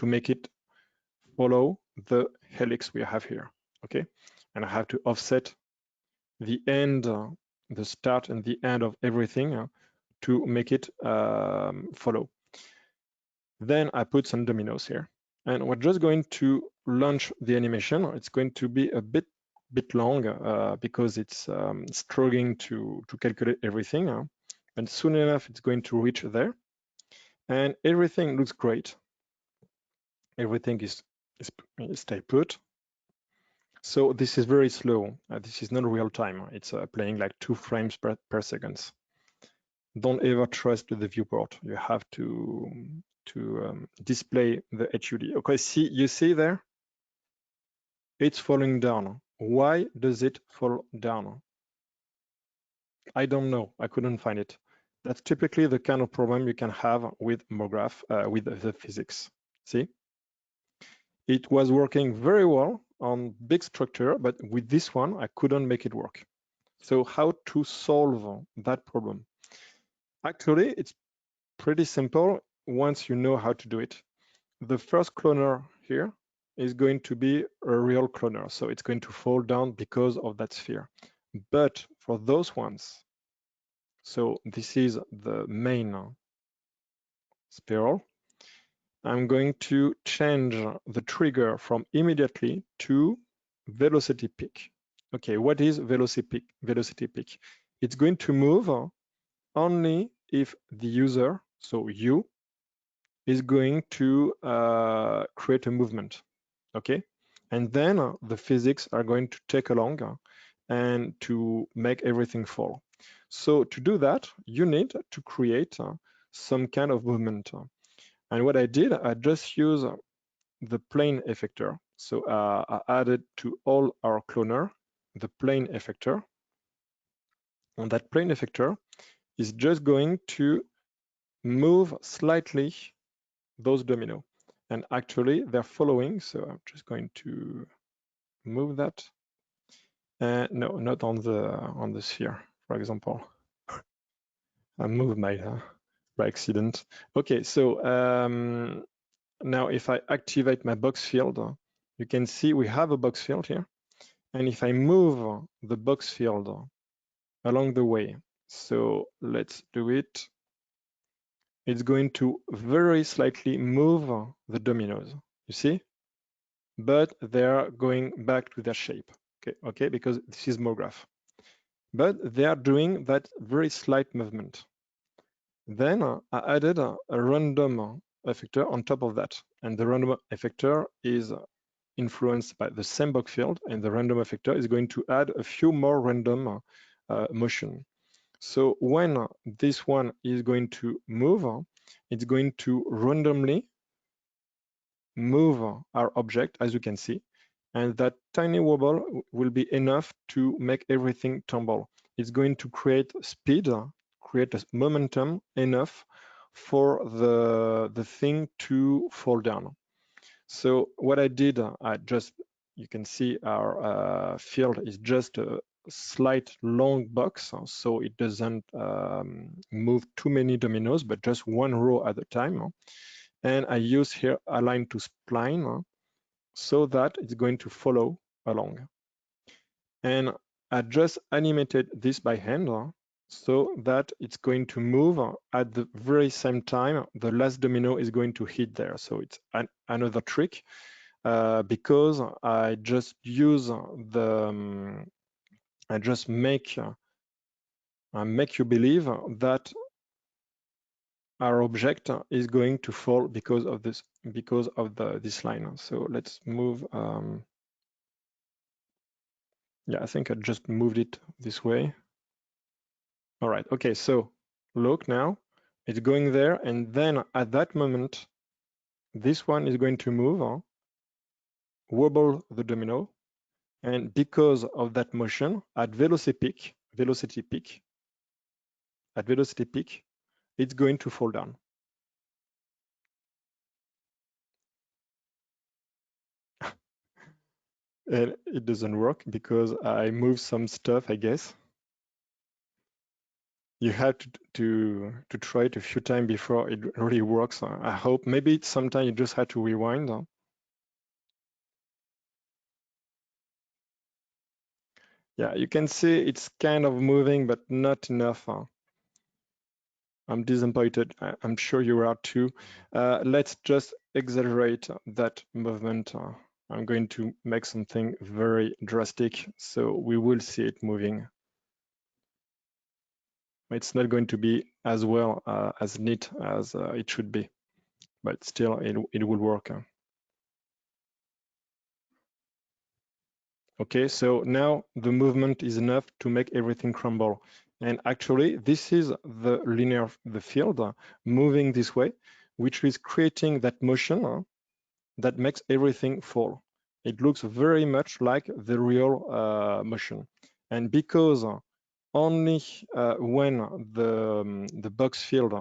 make it follow the helix we have here, okay? And I have to offset the end, the start and the end of everything to make it follow. Then I put some dominoes here. And we're just going to launch the animation. It's going to be a bit long because it's struggling to calculate everything. And soon enough, it's going to reach there. And everything looks great. Everything is stay put. So this is very slow. This is not real time. It's playing like 2 frames per second. Don't ever trust the viewport. You have to display the HUD. Okay, you see there? It's falling down. Why does it fall down? I don't know. I couldn't find it. That's typically the kind of problem you can have with MoGraph, with the physics. See? It was working very well on big structure, but with this one, I couldn't make it work. So how to solve that problem? Actually, it's pretty simple once you know how to do it. The first cloner here is going to be a real cloner, so it's going to fall down because of that sphere. But for those ones, so this is the main spiral, I'm going to change the trigger from immediately to velocity peak. Okay, what is velocity peak? Velocity peak. It's going to move only if the user, so you, is going to create a movement, okay? And then the physics are going to take along and to make everything fall. So to do that, you need to create some kind of movement. And what I did, I just use the plane effector. So I added to all our cloner the plane effector. And that plane effector is just going to move slightly those domino. And actually they're following. So I'm just going to move that. No, not on the sphere, for example. I moved my by accident. Okay, so now if I activate my box field, you can see we have a box field here. And if I move the box field along the way, so let's do it. It's going to very slightly move the dominoes, you see? But they're going back to their shape, okay, because this is MoGraph. But they are doing that very slight movement. Then I added a random effector on top of that. And the random effector is influenced by the same box field, and the random effector is going to add a few more random motion. So when this one is going to move, it's going to randomly move our object, as you can see, and that tiny wobble will be enough to make everything tumble. It's going to create speed, create a momentum enough for the thing to fall down. So what I did, you can see our field is just a slight long box, so it doesn't move too many dominoes, but just one row at a time. And I use here align to spline so that it's going to follow along. And I just animated this by hand so that it's going to move at the very same time the last domino is going to hit there. So it's another trick because I just use I just make you believe that our object is going to fall because of this line. So let's move. Yeah, I think I just moved it this way. All right, okay, so look now, it's going there, and then at that moment, this one is going to move, wobble the domino, and because of that motion, at velocity peak, it's going to fall down. And it doesn't work because I moved some stuff, I guess. You have to try it a few times before it really works. I hope maybe sometime you just have to rewind. Yeah, you can see it's kind of moving, but not enough. I'm disappointed. I'm sure you are too. Let's just exaggerate that movement. I'm going to make something very drastic, so we will see it moving. It's not going to be as well as neat as it should be, but still it will work. Okay, so now the movement is enough to make everything crumble. And actually, this is the field moving this way, which is creating that motion that makes everything fall. It looks very much like the real motion. And because only when the box field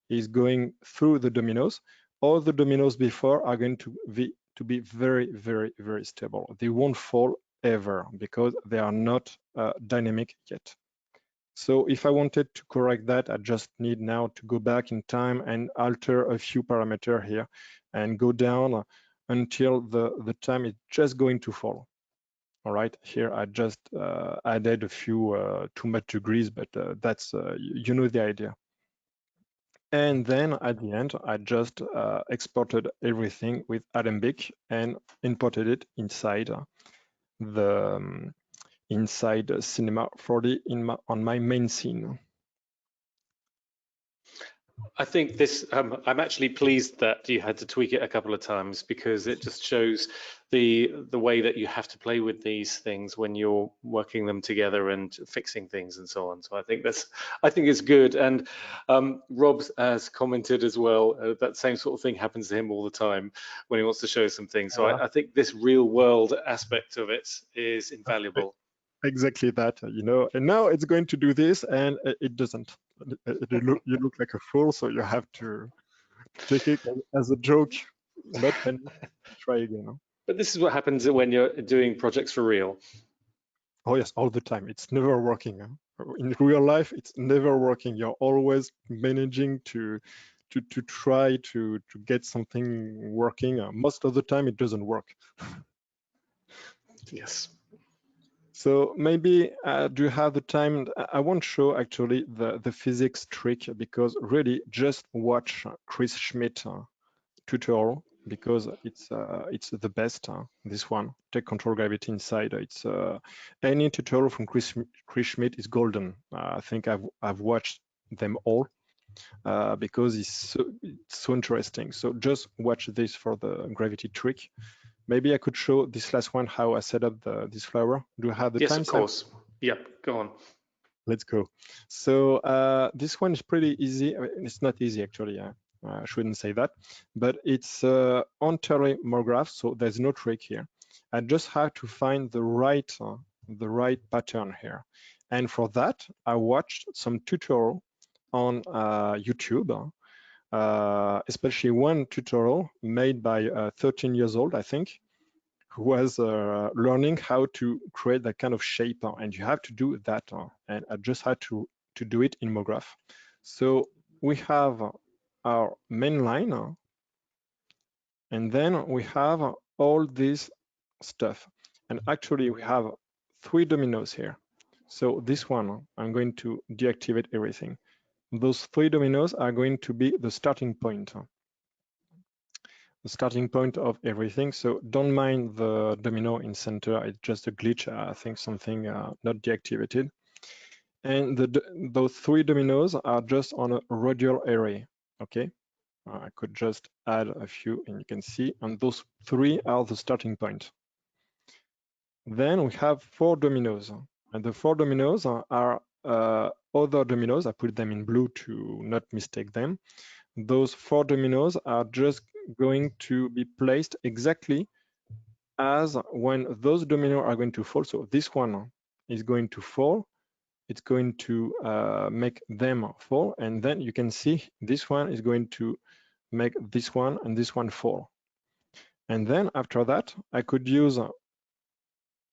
is going through the dominoes, all the dominoes before are going to be very, very, very stable. They won't fall ever because they are not dynamic yet. So if I wanted to correct that, I just need now to go back in time and alter a few parameters here and go down until the time is just going to fall. All right, here I just added a few too much degrees, but that's, you know the idea. And then at the end, I just exported everything with Alembic and imported it inside the inside Cinema 4D on my main scene. I think this, I'm actually pleased that you had to tweak it a couple of times because it just shows the way that you have to play with these things when you're working them together and fixing things and so on. So I think it's good. And Rob has commented as well that same sort of thing happens to him all the time when he wants to show some things. So I think this real world aspect of it is invaluable. Exactly that, you know, and now it's going to do this and it doesn't. You look like a fool, so you have to take it as a joke, not funny. Try again. But this is what happens when you're doing projects for real. Oh yes, all the time. It's never working. In real life, it's never working. You're always managing to try to get something working. Most of the time, it doesn't work. Yes. So maybe do you have the time? I won't show actually the physics trick because really just watch Chris Schmidt tutorial because it's the best. This one, take control gravity inside. It's any tutorial from Chris Schmidt is golden. I think I've watched them all because it's so interesting. So just watch this for the gravity trick. Maybe I could show this last one, how I set up this flower. Do you have the time? Yes, of course. Yep, go on. Let's go. So this one is pretty easy. I mean, it's not easy, actually. I shouldn't say that, but it's entirely MoGraph, so there's no trick here. I just have to find the right pattern here. And for that, I watched some tutorial on YouTube, especially one tutorial made by 13 years old, I think, who was learning how to create that kind of shape, and you have to do that, and I just had to do it in MoGraph. So we have our main line, and then we have all this stuff, and actually we have 3 dominoes here. So this one, I'm going to deactivate everything. Those 3 dominoes are going to be the starting point. The starting point of everything. So don't mind the domino in center. It's just a glitch. I think something not deactivated. And those 3 dominoes are just on a radial array. Okay. I could just add a few, and you can see, and those 3 are the starting point. Then we have 4 dominoes, and the 4 dominoes are other dominoes. I put them in blue to not mistake them. Those 4 dominoes are just going to be placed exactly as when those dominoes are going to fall. So this one is going to fall. It's going to make them fall. And then you can see this one is going to make this one and this one fall. And then after that, I could use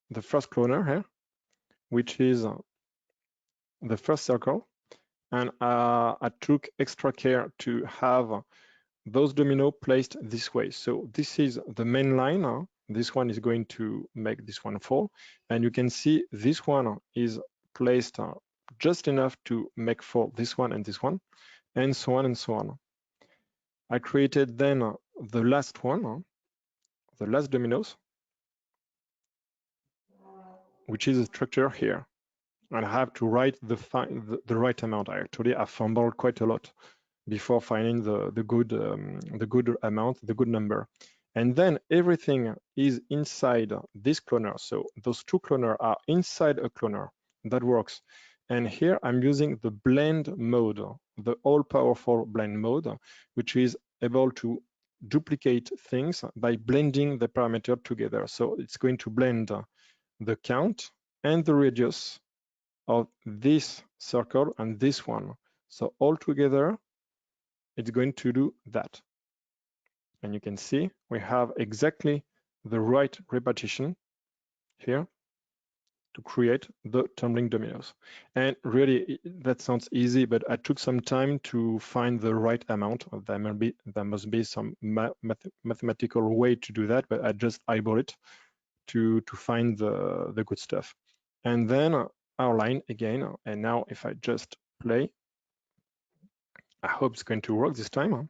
the first cloner here, which is the first circle. And I took extra care to have those domino placed this way. So this is the main line. This one is going to make this one fall. And you can see this one is placed just enough to make fall this one and this one, and so on and so on. I created then the last one, the last dominoes, which is a structure here. And I have to write the right amount. Actually, I fumbled quite a lot before finding the good amount, the good number. And then everything is inside this cloner. So those 2 cloners are inside a cloner. That works. And here I'm using the blend mode, the all-powerful blend mode, which is able to duplicate things by blending the parameter together. So it's going to blend the count and the radius of this circle and this one. So all together, it's going to do that. And you can see we have exactly the right repetition here. to create the tumbling dominoes. And really, that sounds easy, but I took some time to find the right amount. There must be some mathematical way to do that, but I just eyeball it to find the good stuff. And then our line again. And now if I just play, I hope it's going to work this time.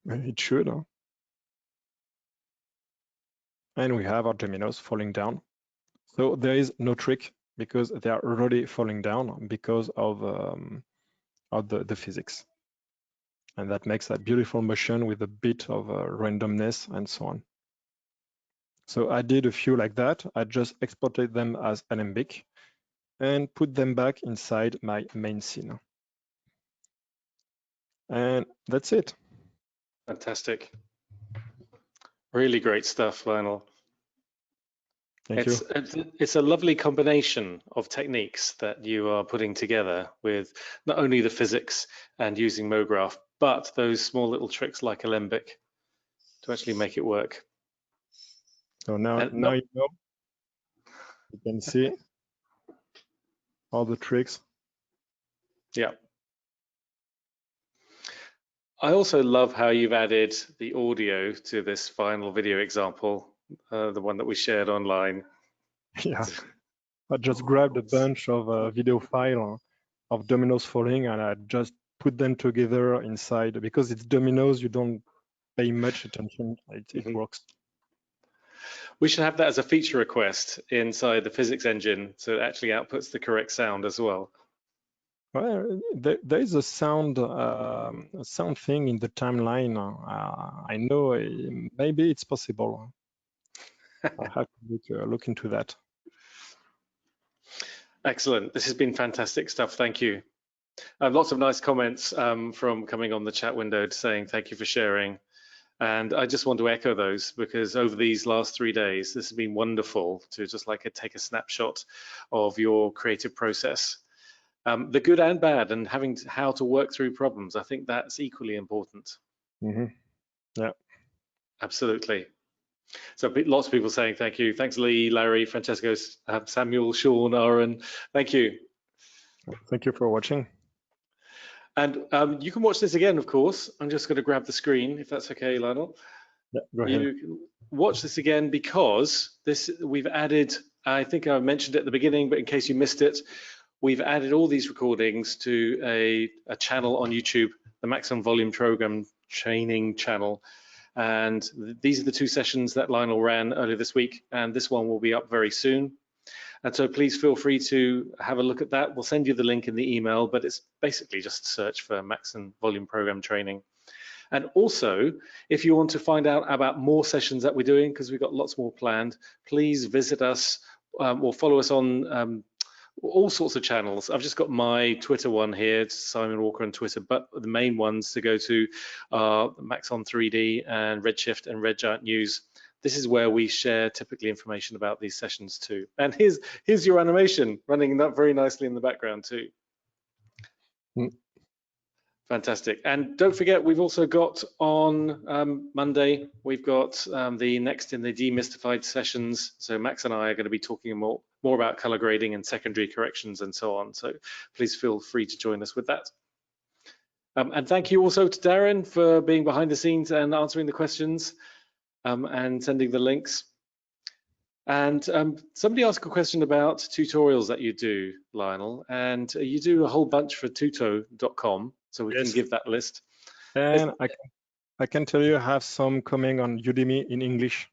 It should. And we have our dominoes falling down. So there is no trick because they are already falling down because of the physics. And that makes that beautiful motion with a bit of randomness and so on. So I did a few like that. I just exported them as Alembic and put them back inside my main scene. And that's it. Fantastic. Really great stuff, Lionel. Thank you. It's a lovely combination of techniques that you are putting together with not only the physics and using MoGraph, but those small little tricks like Alembic to actually make it work. So now you know, you can see all the tricks. Yeah. I also love how you've added the audio to this final video example, the one that we shared online. Yeah, I just grabbed a bunch of video file of dominoes falling and I just put them together inside. Because it's dominoes, you don't pay much attention. It works. We should have that as a feature request inside the physics engine, so it actually outputs the correct sound as well. Well, there is a sound thing in the timeline. I know maybe it's possible. I have to look into that. Excellent. This has been fantastic stuff. Thank you. Lots of nice comments from coming on the chat window saying thank you for sharing. And I just want to echo those because over these last 3 days, this has been wonderful to just like take a snapshot of your creative process. The good and bad, and how to work through problems. I think that's equally important. Yeah, absolutely. So lots of people saying thank you. Thanks, Lee, Larry, Francesco, Samuel, Sean, Aaron. Thank you. Thank you for watching. And you can watch this again, of course. I'm just going to grab the screen, if that's okay, Lionel. Yeah, go ahead. You can watch this again because we've added, I think I mentioned it at the beginning, but in case you missed it, we've added all these recordings to a channel on YouTube, the Maxon Volume Program Training channel. And these are the 2 sessions that Lionel ran earlier this week, and this one will be up very soon. And so please feel free to have a look at that. We'll send you the link in the email, but it's basically just search for Maxon Volume Program Training. And also, if you want to find out about more sessions that we're doing, because we've got lots more planned, please visit us or follow us on all sorts of channels. I've just got my Twitter one here, it's Simon Walker on Twitter, but the main ones to go to are Maxon 3D and Redshift and Red Giant News. This is where we share typically information about these sessions too. And here's your animation running that very nicely in the background too. Fantastic. And don't forget, we've also got on Monday, we've got the next in the demystified sessions. So Max and I are going to be talking more about color grading and secondary corrections and so on. So please feel free to join us with that. And thank you also to Darren for being behind the scenes and answering the questions and sending the links. And somebody asked a question about tutorials that you do, Lionel, and you do a whole bunch for tuto.com, so we can give that list. And I can tell you I have some coming on Udemy in English.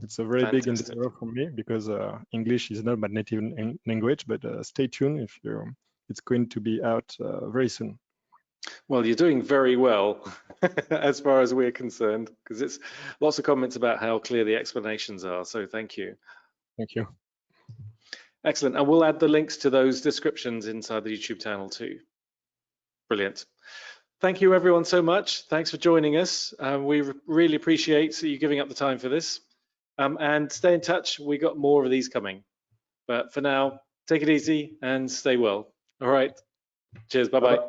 It's a very big endeavor for me because English is not my native language, but stay tuned if it's going to be out very soon. Well, you're doing very well as far as we're concerned, because it's lots of comments about how clear the explanations are. So thank you. Thank you. Excellent. And we'll add the links to those descriptions inside the YouTube channel too. Brilliant. Thank you everyone so much. Thanks for joining us. We really appreciate you giving up the time for this. And stay in touch. We got more of these coming. But for now, take it easy and stay well. All right. Cheers. Bye-bye.